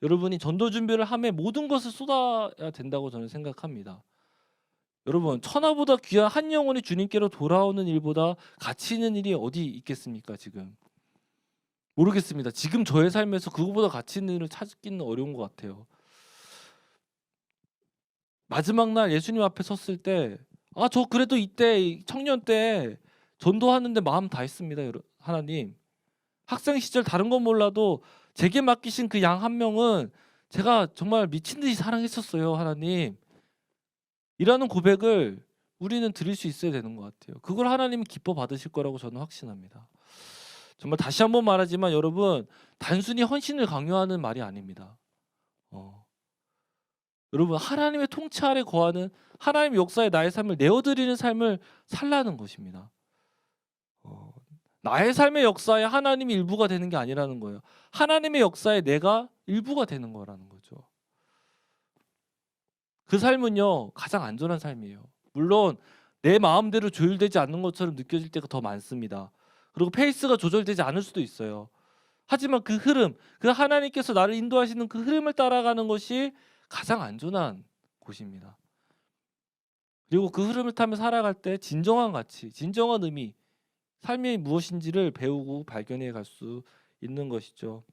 여러분이 전도 준비를 하면 모든 것을 쏟아야 된다고 저는 생각합니다. 여러분 천하보다 귀한 한 영혼이 주님께로 돌아오는 일보다 가치 있는 일이 어디 있겠습니까? 지금 모르겠습니다. 지금 저의 삶에서 그거보다 가치 있는 일을 찾기는 어려운 것 같아요. 마지막 날 예수님 앞에 섰을 때 저 그래도 이때 청년 때 전도하는데 마음 다했습니다. 하나님 학생 시절 다른 건 몰라도 제게 맡기신 그 양 한 명은 제가 정말 미친 듯이 사랑했었어요. 하나님 이라는 고백을 우리는 드릴 수 있어야 되는 것 같아요. 그걸 하나님은 기뻐 받으실 거라고 저는 확신합니다. 정말 다시 한번 말하지만 여러분 단순히 헌신을 강요하는 말이 아닙니다. 여러분 하나님의 통치 아래 거하는 하나님 역사에 나의 삶을 내어드리는 삶을 살라는 것입니다. 나의 삶의 역사에 하나님이 일부가 되는 게 아니라는 거예요. 하나님의 역사에 내가 일부가 되는 거라는 거죠. 그 삶은요 가장 안전한 삶이에요. 물론 내 마음대로 조율되지 않는 것처럼 느껴질 때가 더 많습니다. 그리고 페이스가 조절되지 않을 수도 있어요. 하지만 그 흐름, 그 하나님께서 나를 인도하시는 그 흐름을 따라가는 것이 가장 안전한 곳입니다. 그리고 그 흐름을 타며 살아갈 때 진정한 가치, 진정한 의미, 삶이 무엇인지를 배우고 발견해 갈 수 있는 것이죠.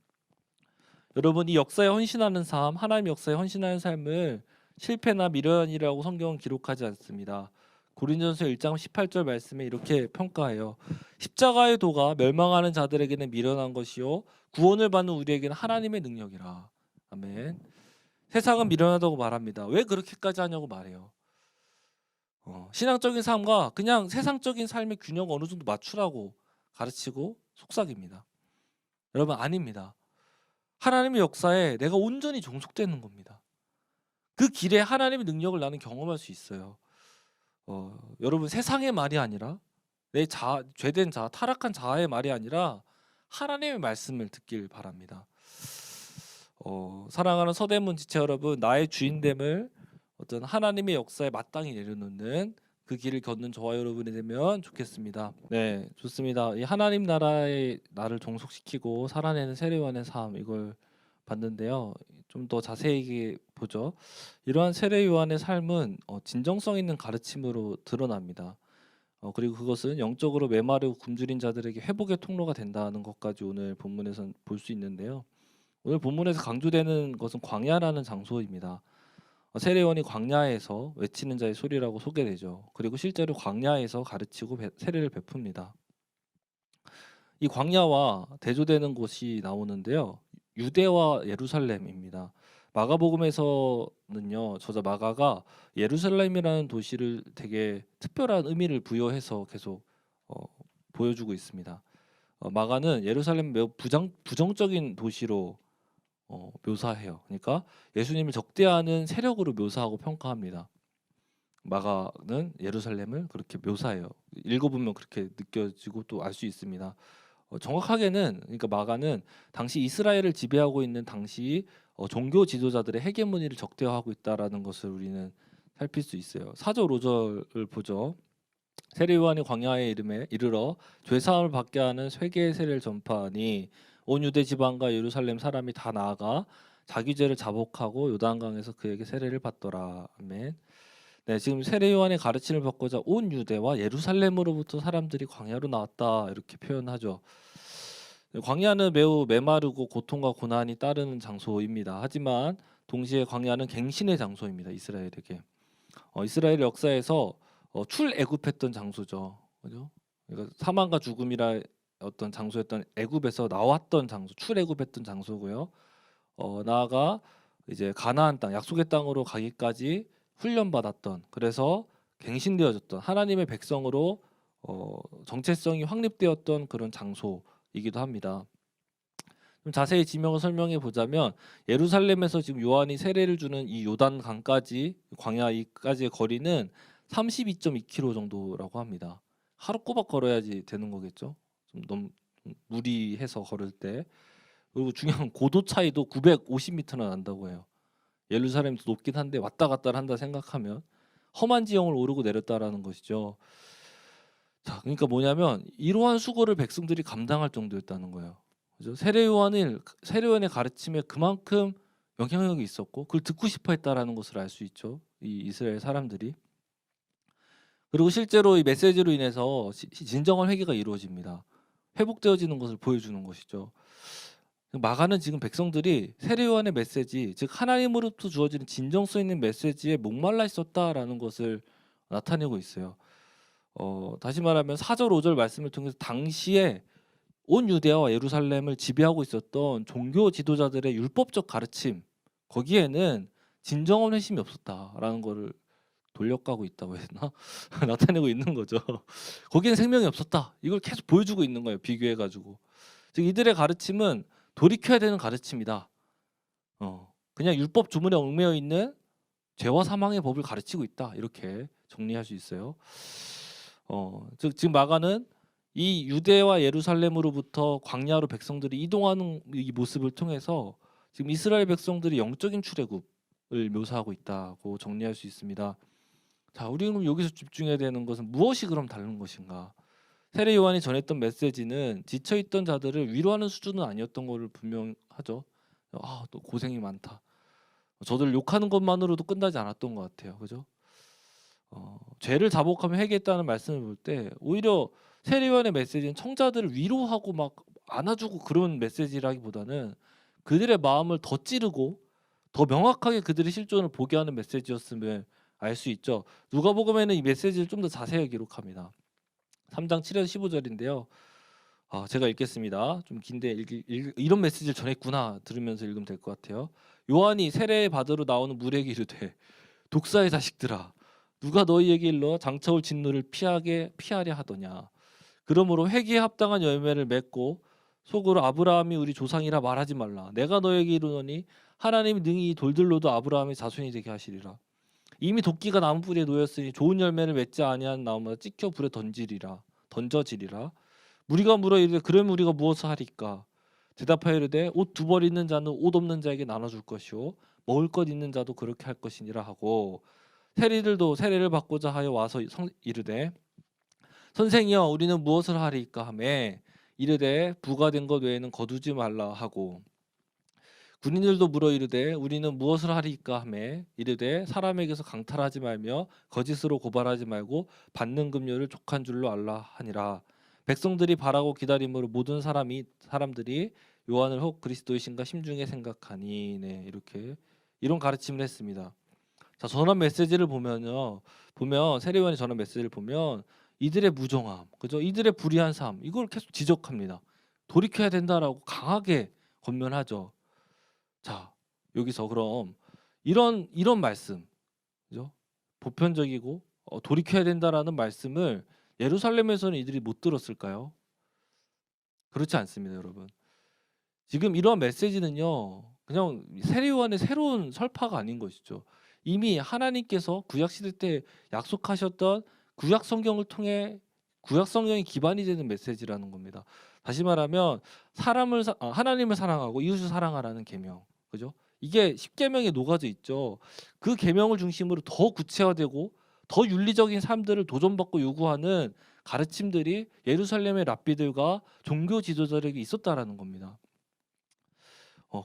여러분 이 역사에 헌신하는 삶, 하나님 역사에 헌신하는 삶을 실패나 미련이라고 성경은 기록하지 않습니다. 고린도전서 1장 18절 말씀에 이렇게 평가해요. 십자가의 도가 멸망하는 자들에게는 미련한 것이요 구원을 받는 우리에게는 하나님의 능력이라. 아멘. 세상은 미련하다고 말합니다. 왜 그렇게까지 하냐고 말해요. 신앙적인 삶과 그냥 세상적인 삶의 균형 어느 정도 맞추라고 가르치고 속삭입니다. 여러분 아닙니다. 하나님의 역사에 내가 온전히 종속되는 겁니다. 그 길에 하나님의 능력을 나는 경험할 수 있어요. 여러분 세상의 말이 아니라 내 죄된 자, 타락한 자아의 말이 아니라 하나님의 말씀을 듣길 바랍니다. 사랑하는 서대문 지체 여러분, 나의 주인됨을 어떤 하나님의 역사에 마땅히 내려놓는 그 길을 걷는 저와 여러분이 되면 좋겠습니다. 네, 좋습니다. 이 하나님 나라에 나를 종속시키고 살아내는 세례요한의 삶 이걸 봤는데요. 좀 더 자세히 보죠. 이러한 세례요한의 삶은 진정성 있는 가르침으로 드러납니다. 그리고 그것은 영적으로 메마르고 굶주린 자들에게 회복의 통로가 된다는 것까지 오늘 본문에서 볼 수 있는데요. 오늘 본문에서 강조되는 것은 광야라는 장소입니다. 세례요한이 광야에서 외치는 자의 소리라고 소개되죠. 그리고 실제로 광야에서 가르치고 세례를 베풉니다. 이 광야와 대조되는 곳이 나오는데요. 유대와 예루살렘입니다. 마가복음에서는요, 저자 마가가 예루살렘이라는 도시를 되게 특별한 의미를 부여해서 계속 보여주고 있습니다. 마가는 예루살렘 매우 부정적인 도시로 묘사해요. 그러니까 예수님을 적대하는 세력으로 묘사하고 평가합니다. 마가는 예루살렘을 그렇게 묘사해요. 읽어보면 그렇게 느껴지고 또 알 수 있습니다. 정확하게는 그러니까 마가는 당시 이스라엘을 지배하고 있는 당시 종교 지도자들의 헤게모니를 적대화하고 있다라는 것을 우리는 살필 수 있어요. 4절 5절을 보죠. 세례요한이 광야에 이르러 죄사함을 받게 하는 회개의 세례를 전파하니 온 유대 지방과 예루살렘 사람이 다 나아가 자기 죄를 자복하고 요단강에서 그에게 세례를 받더라. 아멘. 네, 지금 세례 요한의 가르침을 받고자 온 유대와 예루살렘으로부터 사람들이 광야로 나왔다 이렇게 표현하죠. 광야는 매우 메마르고 고통과 고난이 따르는 장소입니다. 하지만 동시에 광야는 갱신의 장소입니다. 이스라엘에게. 이스라엘 역사에서 출애굽했던 장소죠. 그죠? 그러니까 사망과 죽음이라 어떤 장소였던 애굽에서 나왔던 장소, 출애굽했던 장소고요. 나아가 이제 가나안 땅, 약속의 땅으로 가기까지 훈련받았던, 그래서 갱신되어졌던 하나님의 백성으로 정체성이 확립되었던 그런 장소이기도 합니다. 좀 자세히 지명을 설명해 보자면 예루살렘에서 지금 요한이 세례를 주는 이 요단 강까지 광야까지의 거리는 32.2km 정도라고 합니다. 하루 꼬박 걸어야지 되는 거겠죠. 좀 너무 무리해서 걸을 때. 그리고 중요한 고도 차이도 950m나 난다고 해요. 예루살렘도 높긴 한데 왔다 갔다 한다 생각하면 험한 지형을 오르고 내렸다라는 것이죠. 자, 그러니까 뭐냐면 이러한 수고를 백성들이 감당할 정도였다는 거예요. 그죠? 세례요한의 가르침에 그만큼 영향력이 있었고 그걸 듣고 싶어 했다라는 것을 알 수 있죠. 이 이스라엘 사람들이. 그리고 실제로 이 메시지로 인해서 진정한 회개가 이루어집니다. 회복되어지는 것을 보여주는 것이죠. 마가는 지금 백성들이 세례요한의 메시지, 즉 하나님으로부터 주어지는 진정성 있는 메시지에 목말라 있었다라는 것을 나타내고 있어요. 다시 말하면 4절 5절 말씀을 통해서 당시에 온 유대와 예루살렘을 지배하고 있었던 종교 지도자들의 율법적 가르침, 거기에는 진정한 회심이 없었다라는 것을 돌려가고 있다고 해야 되나? 나타내고 있는 거죠. 거기에는 생명이 없었다. 이걸 계속 보여주고 있는 거예요. 비교해가지고. 즉 이들의 가르침은 돌이켜야 되는 가르침이다. 그냥 율법 주문에 얽매여 있는 죄와 사망의 법을 가르치고 있다. 이렇게 정리할 수 있어요. 즉 지금 마가는 이 유대와 예루살렘으로부터 광야로 백성들이 이동하는 이 모습을 통해서 지금 이스라엘 백성들이 영적인 출애굽을 묘사하고 있다고 정리할 수 있습니다. 자, 우리는 그럼 여기서 집중해야 되는 것은 무엇이 그럼 다른 것인가? 세례 요한이 전했던 메시지는 지쳐있던 자들을 위로하는 수준은 아니었던 것을 분명하죠. 또 고생이 많다. 저들 욕하는 것만으로도 끝나지 않았던 것 같아요. 그죠? 죄를 자복하며 회개했다는 말씀을 볼 때 오히려 세례 요한의 메시지는 청자들을 위로하고 막 안아주고 그런 메시지라기보다는 그들의 마음을 더 찌르고 더 명확하게 그들의 실존을 보게 하는 메시지였음을 알 수 있죠. 누가복음에는 이 메시지를 좀 더 자세하게 기록합니다. 3장 7에서 15절인데요. 제가 읽겠습니다. 좀 긴데 이런 메시지를 전했구나 들으면서 읽으면 될 것 같아요. 요한이 세례 받으러 나오는 물에게 이르되 독사의 자식들아 누가 너희에게 일러 장차올 진노를 피하려 하더냐. 그러므로 회개에 합당한 열매를 맺고 속으로 아브라함이 우리 조상이라 말하지 말라. 내가 너에게 이르노니 하나님이 능히 이 돌들로도 아브라함의 자손이 되게 하시리라. 이미 도끼가 나무 뿌리에 놓였으니 좋은 열매를 맺지 아니한 나무마다 찍혀 불에 던져지리라. 무리가 물어 이르되 그러면 우리가 무엇을 하리까? 대답하여 이르되 옷 두 벌 있는 자는 옷 없는 자에게 나눠줄 것이요 먹을 것 있는 자도 그렇게 할 것이니라 하고 세리들도 세례를 받고자 하여 와서 이르되 선생이여 우리는 무엇을 하리까 하매 이르되 부가 된 것 외에는 거두지 말라 하고 군인들도 물어 이르되 우리는 무엇을 하리까 하매 이르되 사람에게서 강탈하지 말며 거짓으로 고발하지 말고 받는 금료를 족한 줄로 알라 하니라. 백성들이 바라고 기다림으로 모든 사람들이 요한을 혹 그리스도이신가 심중에 생각하니. 네, 이렇게 이런 가르침을 했습니다. 자, 전한 메시지를 보면 세례 요한이 전한 메시지를 보면 이들의 무정함, 그죠? 이들의 불의한 삶, 이걸 계속 지적합니다. 돌이켜야 된다라고 강하게 권면하죠. 자, 여기서 그럼 이런 말씀, 그죠? 보편적이고 돌이켜야 된다라는 말씀을 예루살렘에서는 이들이 못 들었을까요? 그렇지 않습니다, 여러분. 지금 이러한 메시지는요, 그냥 세례 요한의 새로운 설파가 아닌 것이죠. 이미 하나님께서 구약 시대 때 약속하셨던 구약 성경을 통해 구약 성경이 기반이 되는 메시지라는 겁니다. 다시 말하면 하나님을 사랑하고 이웃을 사랑하라는 계명, 그죠? 이게 10계명에 녹아져 있죠. 그 계명을 중심으로 더 구체화되고 더 윤리적인 삶들을 도전받고 요구하는 가르침들이 예루살렘의 랍비들과 종교 지도자들에게 있었다라는 겁니다.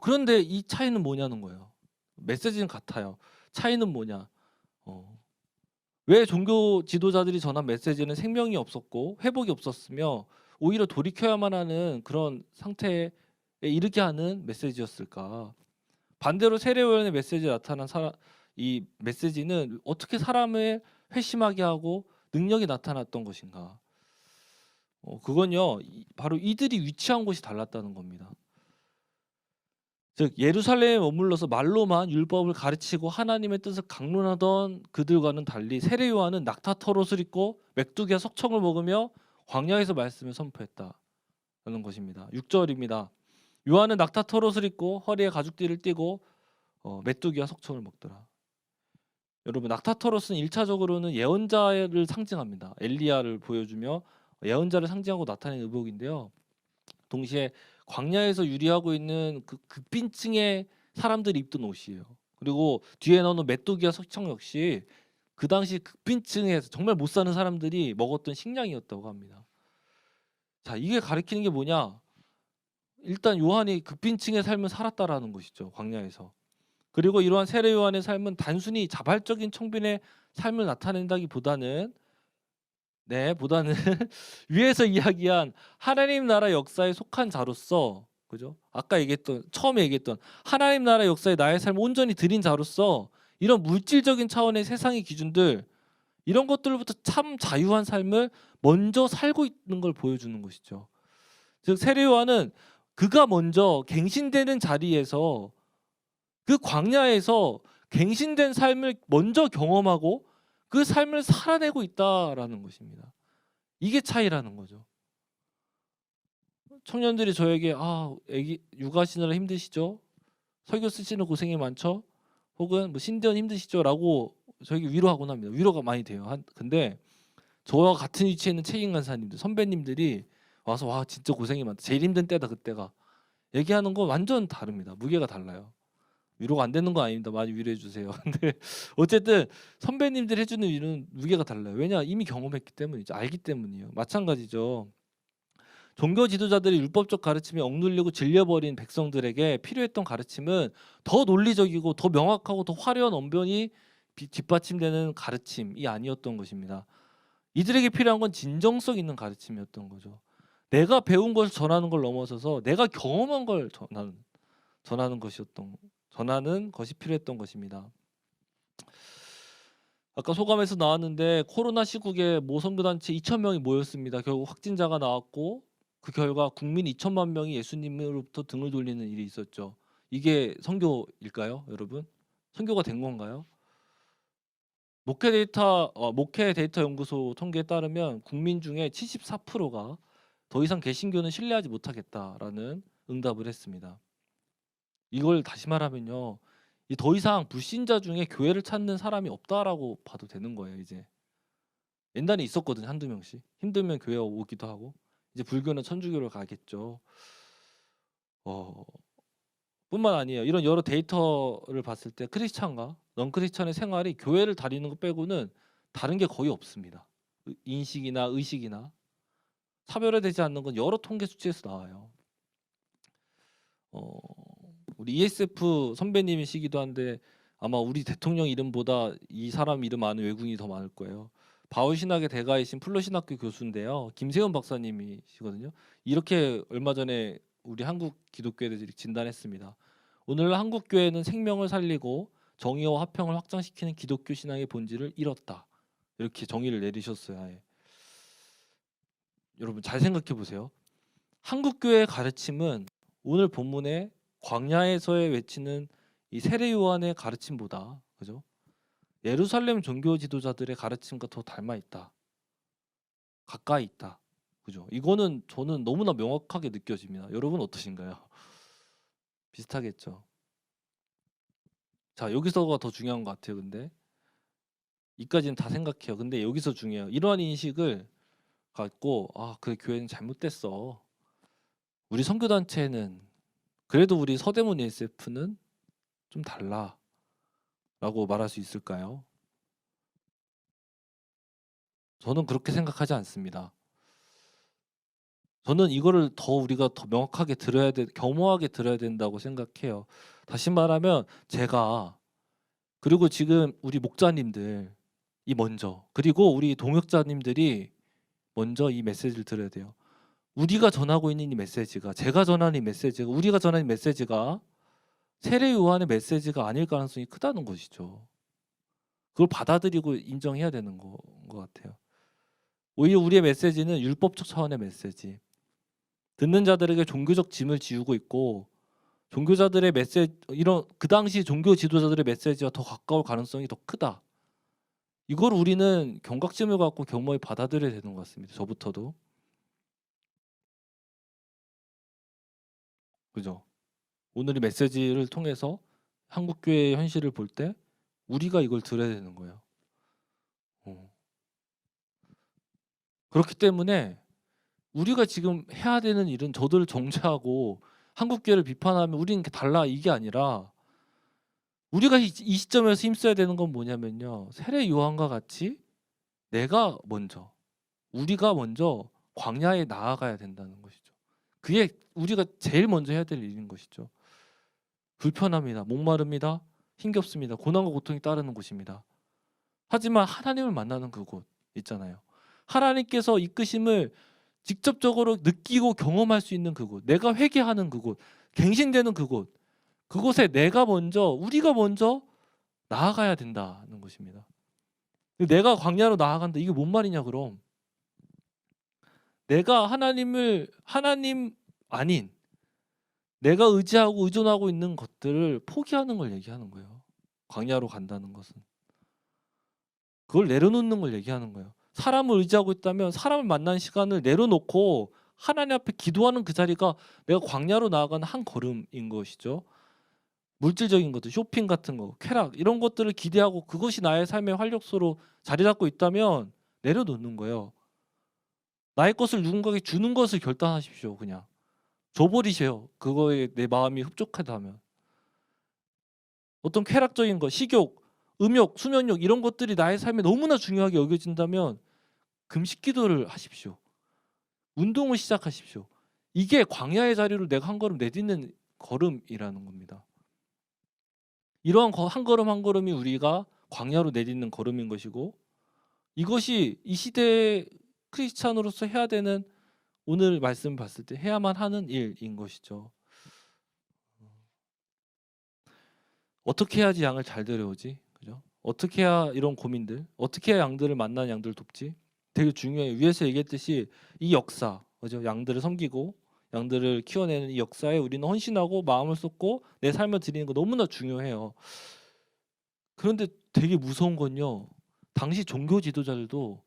그런데 이 차이는 뭐냐는 거예요. 메시지는 같아요. 차이는 뭐냐? 왜 종교 지도자들이 전한 메시지는 생명이 없었고 회복이 없었으며 오히려 돌이켜야만 하는 그런 상태에 이르게 하는 메시지였을까? 반대로 세례요한의 메시지에 나타난 이 메시지는 어떻게 사람을 회심하게 하고 능력이 나타났던 것인가? 그건요, 바로 이들이 위치한 곳이 달랐다는 겁니다. 즉 예루살렘에 머물러서 말로만 율법을 가르치고 하나님의 뜻을 강론하던 그들과는 달리 세례 요한은 낙타 털옷을 입고 맥두기와 석청을 먹으며 광야에서 말씀을 선포했다는 것입니다. 6절입니다. 요한은 낙타 털옷을 입고 허리에 가죽띠를 띠고 메뚜기와 석청을 먹더라. 여러분, 낙타 털옷은 1차적으로는 예언자를 상징합니다. 엘리야를 보여주며 예언자를 상징하고 나타낸 의복인데요. 동시에 광야에서 유리하고 있는 그 극빈층의 사람들이 입던 옷이에요. 그리고 뒤에 나오는 메뚜기와 석청 역시 그 당시 극빈층에서 정말 못 사는 사람들이 먹었던 식량이었다고 합니다. 자, 이게 가리키는 게 뭐냐? 일단 요한이 극빈층의 삶을 살았다라는 것이죠. 광야에서. 그리고 이러한 세례 요한의 삶은 단순히 자발적인 청빈의 삶을 나타낸다기보다는 보다는 위에서 이야기한 하나님 나라 역사에 속한 자로서, 그죠? 아까 처음에 얘기했던 하나님 나라 역사에 나의 삶을 온전히 드린 자로서 이런 물질적인 차원의 세상의 기준들, 이런 것들로부터 참 자유한 삶을 먼저 살고 있는 걸 보여주는 것이죠. 즉 세례 요한은 그가 먼저 갱신되는 자리에서, 그 광야에서 갱신된 삶을 먼저 경험하고 그 삶을 살아내고 있다라는 것입니다. 이게 차이라는 거죠. 청년들이 저에게 애기 육아하시느라 힘드시죠? 설교 쓰시는 고생이 많죠? 혹은 뭐 신대원 힘드시죠? 라고 저에게 위로하곤 합니다. 위로가 많이 돼요. 근데 저와 같은 위치에 있는 책임 간사님들, 선배님들이 와서 와 진짜 고생이 많다. 제일 힘든 때다 그때가. 얘기하는 건 완전 다릅니다. 무게가 달라요. 위로가 안 되는 건 아닙니다. 많이 위로해 주세요. 근데 어쨌든 선배님들 해주는 위로는 무게가 달라요. 왜냐? 이미 경험했기 때문이죠. 알기 때문이에요. 마찬가지죠. 종교 지도자들이 율법적 가르침에 억눌리고 질려버린 백성들에게 필요했던 가르침은 더 논리적이고 더 명확하고 더 화려한 언변이 뒷받침되는 가르침이 아니었던 것입니다. 이들에게 필요한 건 진정성 있는 가르침이었던 거죠. 내가 배운 것을 전하는 걸 넘어서서 내가 경험한 걸 전하는 것이 필요했던 것입니다. 아까 소감에서 나왔는데 코로나 시국에 모 선교단체 2,000명이 모였습니다. 결국 확진자가 나왔고 그 결과 국민 2천만 명이 예수님으로부터 등을 돌리는 일이 있었죠. 이게 선교일까요, 여러분? 선교가 된 건가요? 목회 데이터 연구소 통계에 따르면 국민 중에 74%가 더 이상 개신교는 신뢰하지 못하겠다라는 응답을 했습니다. 이걸 다시 말하면요, 더 이상 불신자 중에 교회를 찾는 사람이 없다라고 봐도 되는 거예요. 이제 옛날에 있었거든요, 한두 명씩. 힘들면 교회 오기도 하고. 이제 불교는 천주교를 가겠죠. 뿐만 아니에요. 이런 여러 데이터를 봤을 때 크리스찬과 넌 크리스찬의 생활이 교회를 다니는 것 빼고는 다른 게 거의 없습니다. 인식이나 의식이나 차별화되지 않는 건 여러 통계 수치에서 나와요. 우리 ESF 선배님이시기도 한데 아마 우리 대통령 이름보다 이 사람 이름 아는 외국인이 더 많을 거예요. 바울신학의 대가이신 플러신학교 교수인데요. 김세훈 박사님이시거든요. 이렇게 얼마 전에 우리 한국 기독교에 대해서 진단했습니다. 오늘 한국 교회는 생명을 살리고 정의와 화평을 확장시키는 기독교 신앙의 본질을 잃었다. 이렇게 정의를 내리셨어요. 아예. 여러분 잘 생각해 보세요. 한국 교회의 가르침은 오늘 본문에 광야에서의 외치는 이 세례 요한의 가르침보다, 그죠? 예루살렘 종교 지도자들의 가르침과 더 닮아 있다. 가까이 있다. 그죠? 이거는 저는 너무나 명확하게 느껴집니다. 여러분 어떠신가요? 비슷하겠죠. 자, 여기서가 더 중요한 것 같아요. 근데 이까지는 다 생각해요. 근데 여기서 중요해요. 이러한 인식을 갖고 그 교회는 잘못됐어. 우리 선교단체는 그래도 우리 서대문 ESF는 좀 달라 라고 말할 수 있을까요? 저는 그렇게 생각하지 않습니다. 저는 이거를 우리가 더 명확하게 겸허하게 들어야 된다고 생각해요. 다시 말하면 제가, 그리고 지금 우리 목자님들, 이 먼저. 그리고 우리 동역자님들이 먼저 이 메시지를 들어야 돼요. 우리가 전하고 있는 이 메시지가, 제가 전하는 이 메시지가, 우리가 전하는 이 메시지가 세례 요한의 메시지가 아닐 가능성이 크다는 것이죠. 그걸 받아들이고 인정해야 되는 것 같아요. 오히려 우리의 메시지는 율법적 차원의 메시지. 듣는 자들에게 종교적 짐을 지우고 있고, 종교자들의 메시지, 이런 그 당시 종교 지도자들의 메시지와 더 가까울 가능성이 더 크다. 이걸 우리는 경각심을 갖고 겸허히 받아들여야 되는 것 같습니다. 저부터도. 그죠? 오늘 이 메시지를 통해서 한국 교회의 현실을 볼 때 우리가 이걸 들어야 되는 거예요. 그렇기 때문에 우리가 지금 해야 되는 일은 저들을 정죄하고 한국 교회를 비판하면 우리는 달라 이게 아니라 우리가 이 시점에서 힘써야 되는 건 뭐냐면요. 세례 요한과 같이 내가 먼저, 우리가 먼저 광야에 나아가야 된다는 것이죠. 그게 우리가 제일 먼저 해야 될 일인 것이죠. 불편합니다. 목마릅니다. 힘겹습니다. 고난과 고통이 따르는 곳입니다. 하지만 하나님을 만나는 그곳 있잖아요. 하나님께서 이끄심을 직접적으로 느끼고 경험할 수 있는 그곳, 내가 회개하는 그곳, 갱신되는 그곳, 그곳에 우리가 먼저 나아가야 된다는 것입니다. 내가 광야로 나아간다. 이게 뭔 말이냐 그럼? 내가 하나님 아닌 내가 의지하고 의존하고 있는 것들을 포기하는 걸 얘기하는 거예요. 광야로 간다는 것은. 그걸 내려놓는 걸 얘기하는 거예요. 사람을 의지하고 있다면 사람을 만나는 시간을 내려놓고 하나님 앞에 기도하는 그 자리가 내가 광야로 나아가는 한 걸음인 것이죠. 물질적인 것들, 쇼핑 같은 거, 쾌락 이런 것들을 기대하고 그것이 나의 삶의 활력소로 자리 잡고 있다면 내려놓는 거예요. 나의 것을 누군가에게 주는 것을 결단하십시오. 그냥 줘버리세요. 그거에 내 마음이 흡족하다면. 어떤 쾌락적인 거, 식욕, 음욕, 수면욕 이런 것들이 나의 삶에 너무나 중요하게 여겨진다면 금식 기도를 하십시오. 운동을 시작하십시오. 이게 광야의 자리로 내가 한 걸음 내딛는 걸음이라는 겁니다. 이러한 한 걸음 한 걸음이 우리가 광야로 내딛는 걸음인 것이고, 이것이 이 시대의 크리스찬으로서 해야 되는, 오늘 말씀 봤을 때 해야만 하는 일인 것이죠. 어떻게 해야지 양을 잘 데려오지? 그죠? 어떻게 해야 이런 고민들, 어떻게 해야 양들을 만난 양들을 돕지? 되게 중요해요. 위에서 얘기했듯이 이 역사, 그죠? 양들을 섬기고 양들을 키워내는 이 역사에 우리는 헌신하고 마음을 쏟고 내 삶을 드리는 거 너무나 중요해요. 그런데 되게 무서운 건요. 당시 종교 지도자들도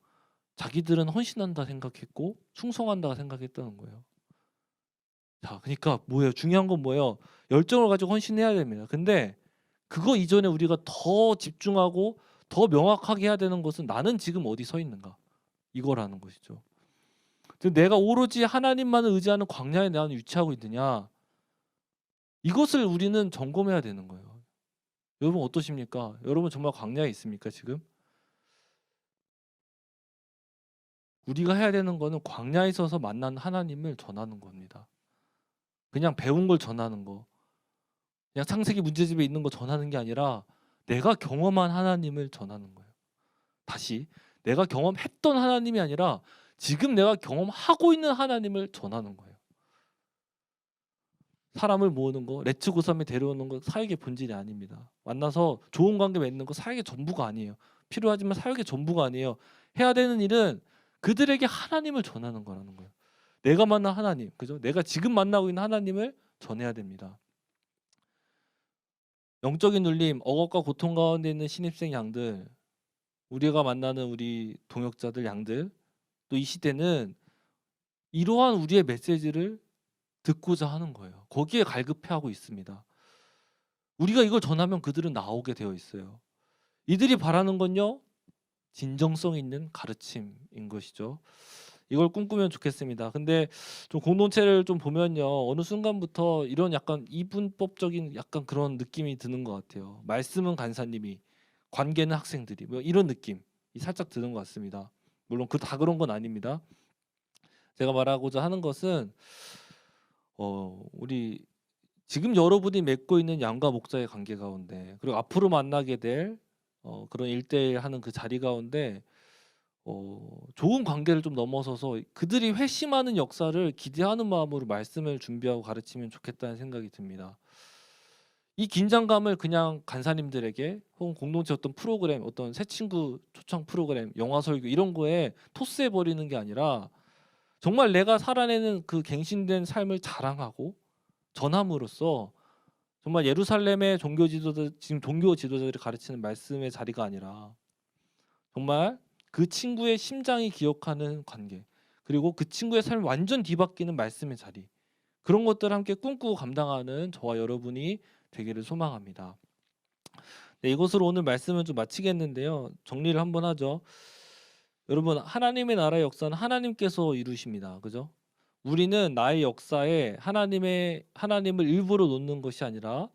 자기들은 헌신한다 생각했고 충성한다 생각했다는 거예요. 자, 그러니까 뭐예요? 중요한 건 뭐예요? 열정을 가지고 헌신해야 됩니다. 근데 그거 이전에 우리가 더 집중하고 더 명확하게 해야 되는 것은 나는 지금 어디 서 있는가? 이거라는 것이죠. 내가 오로지 하나님만을 의지하는 광야에 나는 위치하고 있느냐? 이것을 우리는 점검해야 되는 거예요. 여러분 어떠십니까? 여러분 정말 광야에 있습니까, 지금? 우리가 해야 되는 거는 광야에 있어서 만난 하나님을 전하는 겁니다. 그냥 배운 걸 전하는 거. 그냥 창세기 문제집에 있는 거 전하는 게 아니라 내가 경험한 하나님을 전하는 거예요. 다시 내가 경험했던 하나님이 아니라 지금 내가 경험하고 있는 하나님을 전하는 거예요. 사람을 모으는 거, 레츠고삼에 데려오는 거 사역의 본질이 아닙니다. 만나서 좋은 관계 맺는 거 사역의 전부가 아니에요. 필요하지만 사역의 전부가 아니에요. 해야 되는 일은 그들에게 하나님을 전하는 거라는 거예요. 내가 만난 하나님, 그죠? 내가 지금 만나고 있는 하나님을 전해야 됩니다. 영적인 눌림, 억압과 고통 가운데 있는 신입생 양들, 우리가 만나는 우리 동역자들 양들, 또 이 시대는 이러한 우리의 메시지를 듣고자 하는 거예요. 거기에 갈급해하고 있습니다. 우리가 이걸 전하면 그들은 나오게 되어 있어요. 이들이 바라는 건요, 진정성 있는 가르침인 것이죠. 이걸 꿈꾸면 좋겠습니다. 근데 좀 공동체를 좀 보면요, 어느 순간부터 이런 약간 이분법적인 약간 그런 느낌이 드는 것 같아요. 말씀은 간사님이, 관계는 학생들이, 뭐 이런 느낌이 살짝 드는 것 같습니다. 물론 다 그런 건 아닙니다. 제가 말하고자 하는 것은 우리 지금 여러분이 맺고 있는 양과 목자의 관계 가운데, 그리고 앞으로 만나게 될 그런 일대일 하는 그 자리 가운데 좋은 관계를 좀 넘어서서 그들이 회심하는 역사를 기대하는 마음으로 말씀을 준비하고 가르치면 좋겠다는 생각이 듭니다. 이 긴장감을 그냥 간사님들에게 혹은 공동체 어떤 프로그램, 어떤 새 친구 초청 프로그램, 영화 설교 이런 거에 토스해 버리는 게 아니라 정말 내가 살아내는 그 갱신된 삶을 자랑하고 전함으로써 정말 예루살렘의 종교 지도자, 지금 종교 지도자들이 가르치는 말씀의 자리가 아니라 정말 그 친구의 심장이 기억하는 관계, 그리고 그 친구의 삶이 완전 뒤바뀌는 말씀의 자리, 그런 것들을 함께 꿈꾸고 감당하는 저와 여러분이 되기를 소망합니다. 네, 이것으로 오늘 말씀을 좀 마치겠는데요. 정리를 한번 하죠. 여러분, 하나님의 나라의 역사는 하나님께서 이루십니다. 그죠? 우리는 나의 역사에 하나님을 일부러 놓는 것이 아니라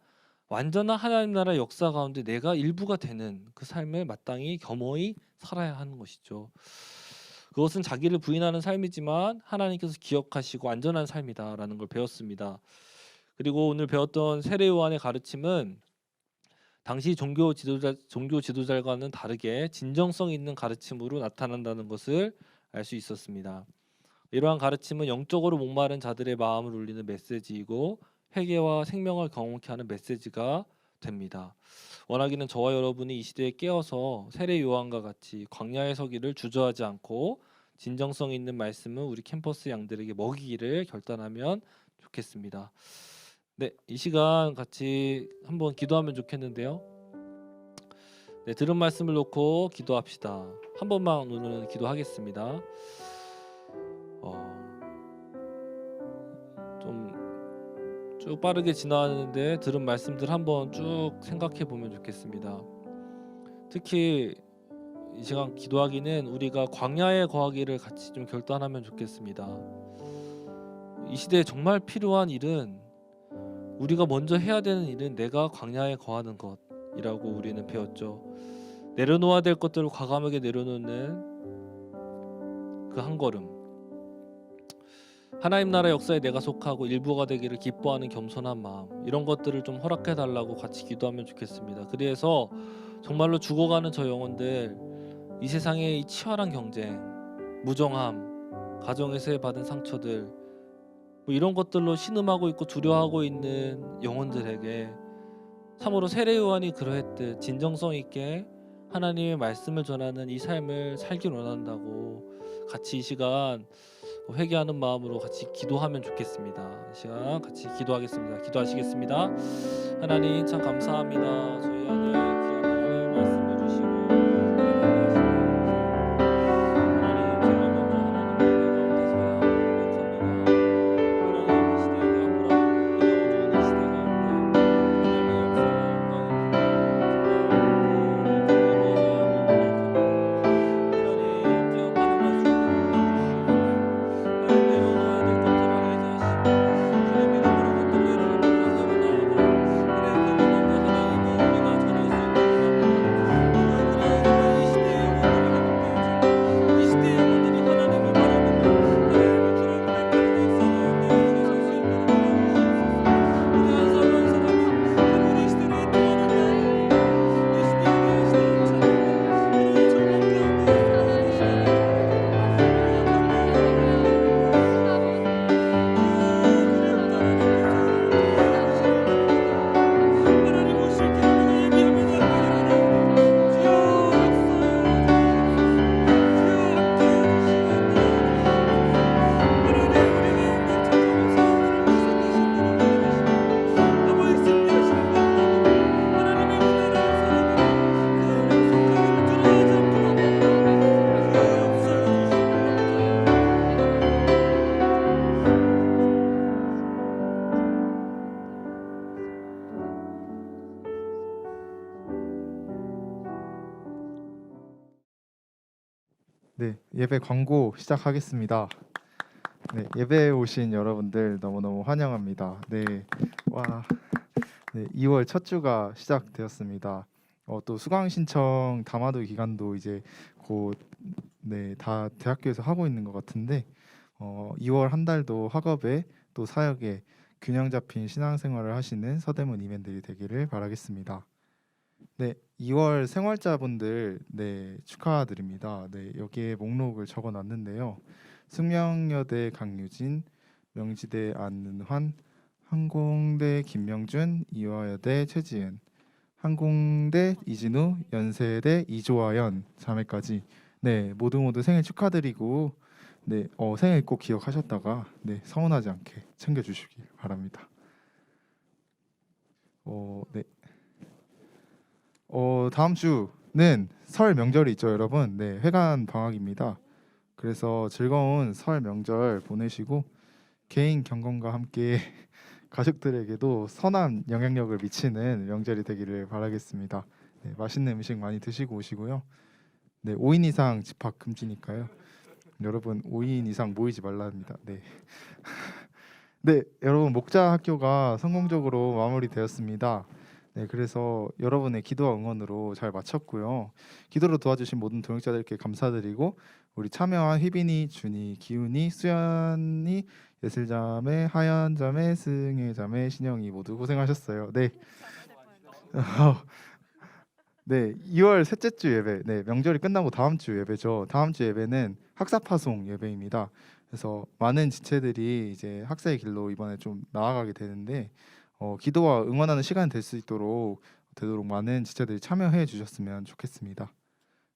완전한 하나님 나라의 역사 가운데 내가 일부가 되는 그 삶을 마땅히 겸허히 살아야 하는 것이죠. 그것은 자기를 부인하는 삶이지만 하나님께서 기억하시고 안전한 삶이다라는 걸 배웠습니다. 그리고 오늘 배웠던 세례 요한의 가르침은 당시 종교 지도자들과는 다르게 진정성 있는 가르침으로 나타난다는 것을 알 수 있었습니다. 이러한 가르침은 영적으로 목마른 자들의 마음을 울리는 메시지이고 회개와 생명을 경험케 하는 메시지가 됩니다. 원하기는 저와 여러분이 이 시대에 깨어서 세례 요한과 같이 광야의 서기를 주저하지 않고 진정성 있는 말씀을 우리 캠퍼스 양들에게 먹이기를 결단하면 좋겠습니다. 네, 이 시간 같이 한번 기도하면 좋겠는데요. 네, 들은 말씀을 놓고 기도합시다. 한 번만 오늘은 기도하겠습니다. 좀 쭉 빠르게 지나가는데 들은 말씀들 한번 쭉 생각해 보면 좋겠습니다. 특히 이 시간 기도하기는 우리가 광야에 거하기를 같이 좀 결단하면 좋겠습니다. 이 시대에 정말 필요한 일은, 우리가 먼저 해야 되는 일은 내가 광야에 거하는 것이라고 우리는 배웠죠. 내려놓아야 될 것들을 과감하게 내려놓는 그 한 걸음, 하나님 나라 역사에 내가 속하고 일부가 되기를 기뻐하는 겸손한 마음, 이런 것들을 좀 허락해 달라고 같이 기도하면 좋겠습니다. 그래서 정말로 죽어가는 저 영혼들, 이 세상의 이 치열한 경쟁, 무정함, 가정에서 받은 상처들, 뭐 이런 것들로 신음하고 있고 두려워하고 있는 영혼들에게 참으로 세례 요한이 그러했듯 진정성 있게 하나님의 말씀을 전하는 이 삶을 살길 원한다고 같이 이 시간 회개하는 마음으로 같이 기도하면 좋겠습니다. 이 시간 같이 기도하겠습니다. 기도하시겠습니다. 하나님 참 감사합니다. 저희 안에 귀한 하나님의 말씀을 주시고 하나님, 제가 먼저 하나님의 은혜 가운데 네, 예배 광고 시작하겠습니다. 네, 예배에 오신 여러분들 너무너무 환영합니다. 네, 네, 2월 첫 주가 시작되었습니다. 또 수강 신청 담화도 기간도 이제 곧 다 대학교에서 하고 있는 것 같은데 2월 한 달도 학업에 또 사역에 균형 잡힌 신앙생활을 하시는 서대문 이맨들이 되기를 바라겠습니다. 네, 2월 생활자분들 네, 축하드립니다. 네, 여기에 목록을 적어 놨는데요. 숙명여대 강유진, 명지대 안은환, 항공대 김명준, 이화여대 최지은, 항공대 이진우, 연세대 이조아연 자매까지 네, 모두 생일 축하드리고 네, 생일 꼭 기억하셨다가 네, 서운하지 않게 챙겨 주시길 바랍니다. 네. 다음 주는 설 명절이 있죠, 여러분. 네, 회관 방학입니다. 그래서 즐거운 설 명절 보내시고 개인 경건과 함께 가족들에게도 선한 영향력을 미치는 명절이 되기를 바라겠습니다. 네, 맛있는 음식 많이 드시고 오시고요. 네, 5인 이상 집합 금지니까요. 여러분 5인 이상 모이지 말라 합니다. 네. 네, 여러분 목자 학교가 성공적으로 마무리되었습니다. 네, 그래서 여러분의 기도와 응원으로 잘 마쳤고요. 기도로 도와주신 모든 동역자들께 감사드리고 우리 참여한 휘빈이, 준이, 기훈이, 수연이, 예슬자매, 하연자매, 승혜자매, 신영이 모두 고생하셨어요. 네. 네, 2월 셋째 주 예배. 네, 명절이 끝나고 다음 주 예배죠. 다음 주 예배는 학사파송 예배입니다. 그래서 많은 지체들이 이제 학사의 길로 이번에 좀 나아가게 되는데 기도와 응원하는 시간이 될 수 있도록 되도록 많은 지체들이 참여해 주셨으면 좋겠습니다.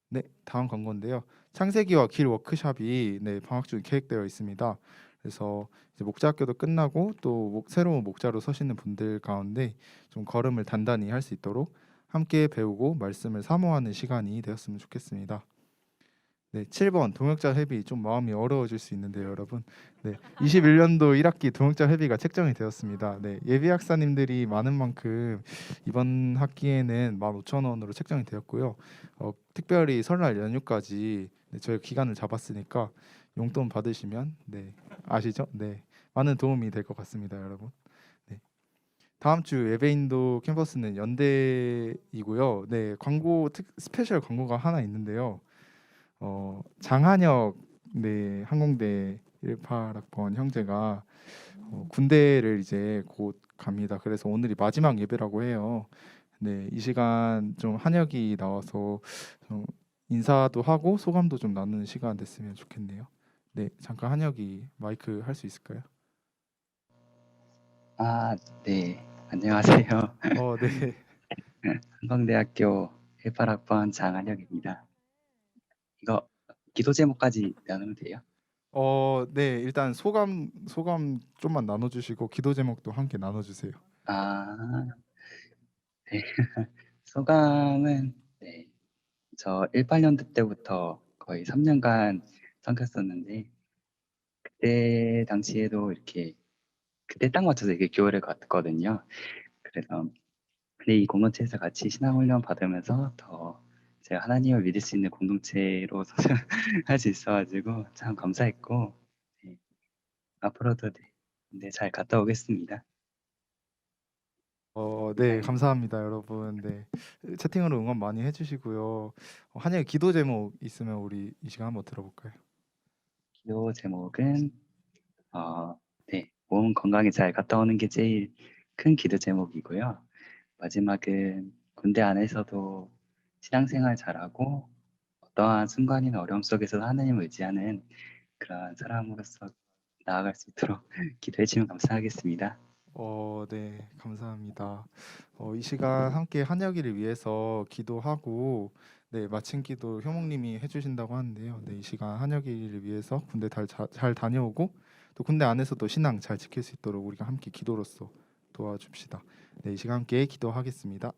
네, 다음 광고인데요. 창세기와 길 워크숍이 네, 방학 중 계획되어 있습니다. 그래서 이제 목자학교도 끝나고 또 새로운 목자로 서시는 분들 가운데 좀 걸음을 단단히 할 수 있도록 함께 배우고 말씀을 사모하는 시간이 되었으면 좋겠습니다. 네, 7번 동역자 회비 좀 마음이 어려워질 수 있는데요, 여러분. 네, 21년도 1학기 동역자 회비가 책정이 되었습니다. 네, 예비 학사님들이 많은 만큼 이번 학기에는 15,000원으로 책정이 되었고요. 특별히 설날 연휴까지 네, 저희 기간을 잡았으니까 용돈 받으시면 네, 아시죠? 네, 많은 도움이 될 것 같습니다, 여러분. 네. 다음 주 예배인도 캠퍼스는 연대이고요. 네, 스페셜 광고가 하나 있는데요. 장한혁 네, 항공대 18학번 형제가 군대를 이제 곧 갑니다. 그래서 오늘이 마지막 예배라고 해요. 네, 이 시간 좀 한혁이 나와서 좀 인사도 하고 소감도 좀 나누는 시간 됐으면 좋겠네요. 네, 잠깐 한혁이 마이크 할 수 있을까요? 아, 네. 안녕하세요. 네. 한강대학교 18학번 장한혁입니다. 이거 기도 제목까지 나누면 돼요? 네, 일단 소감 좀만 나눠주시고 기도 제목도 함께 나눠주세요. 아, 네. 소감은 네. 저 18년도 때부터 거의 3년간 섬겼었는데 그때 당시에도 이렇게 그때 딱 맞춰서 이렇게 교회를 갔거든요. 그래서 근데 이 공동체에서 같이 신앙훈련 받으면서 더 제가 하나님을 믿을 수 있는 공동체로 할 수 있어가지고 참 감사했고 네, 앞으로도 네, 잘 갔다 오겠습니다. 네, 감사합니다, 여러분. 네, 채팅으로 응원 많이 해주시고요. 한혁 기도 제목 있으면 우리 이 시간 한번 들어볼까요? 기도 제목은 네, 몸 건강히 잘 갔다 오는 게 제일 큰 기도 제목이고요. 마지막은 군대 안에서도 신앙생활 잘하고 어떠한 순간이나 어려움 속에서 하나님을 의지하는 그런 사람으로서 나아갈 수 있도록 기도해 주시면 감사하겠습니다. 네, 감사합니다. 이 시간 함께 한혁이를 위해서 기도하고 네, 마친 기도 효목님이 해주신다고 하는데요. 네, 이 시간 한혁이를 위해서 군대 잘 다녀오고 또 군대 안에서도 신앙 잘 지킬 수 있도록 우리가 함께 기도로서 도와줍시다. 네, 이 시간 함께 기도하겠습니다.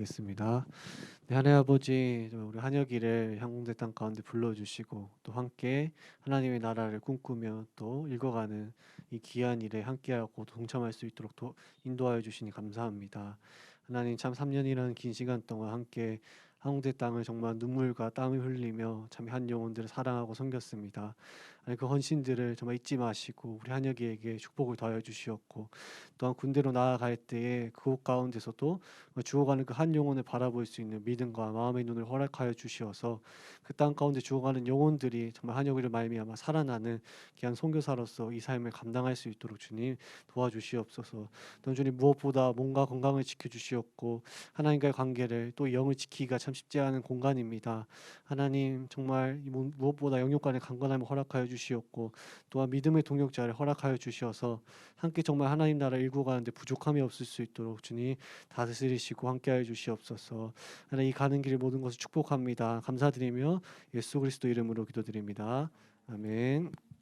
기도하겠습니다. 네, 하나님 아버지, 정말 우리 한혁이를 향공대 땅 가운데 불러주시고 또 함께 하나님의 나라를 꿈꾸며 또 읽어가는 이 귀한 일에 함께하고 동참할 수 있도록 인도하여 주시니 감사합니다. 하나님 참 3년이라는 긴 시간 동안 함께 한공대 땅을 정말 눈물과 땀을 흘리며 참 한 영혼들을 사랑하고 섬겼습니다. 하나님 그 헌신들을 정말 잊지 마시고 우리 한혁이에게 축복을 더하여 주시었고 또한 군대로 나아갈 때에 그곳 가운데서도 죽어가는 그 한 영혼을 바라볼 수 있는 믿음과 마음의 눈을 허락하여 주시어서 그 땅 가운데 죽어가는 영혼들이 정말 한여기를 말미암아 살아나는 귀한 선교사로서 이 삶을 감당할 수 있도록 주님 도와주시옵소서. 또 주님 무엇보다 몸과 건강을 지켜주시었고 하나님과의 관계를 또 영을 지키기가 참 쉽지 않은 공간입니다. 하나님 정말 무엇보다 영육간의 강건함을 허락하여 주시었고 또한 믿음의 동역자를 허락하여 주시어서 함께 정말 하나님 나라 일구 가는데 부족함이 없을 수 있도록 주님 다스리시고 함께하여 주시옵소서. 하나님 이 가는 길 모든 것을 축복합니다. 감사드리며 예수 그리스도 이름으로 기도드립니다. 아멘.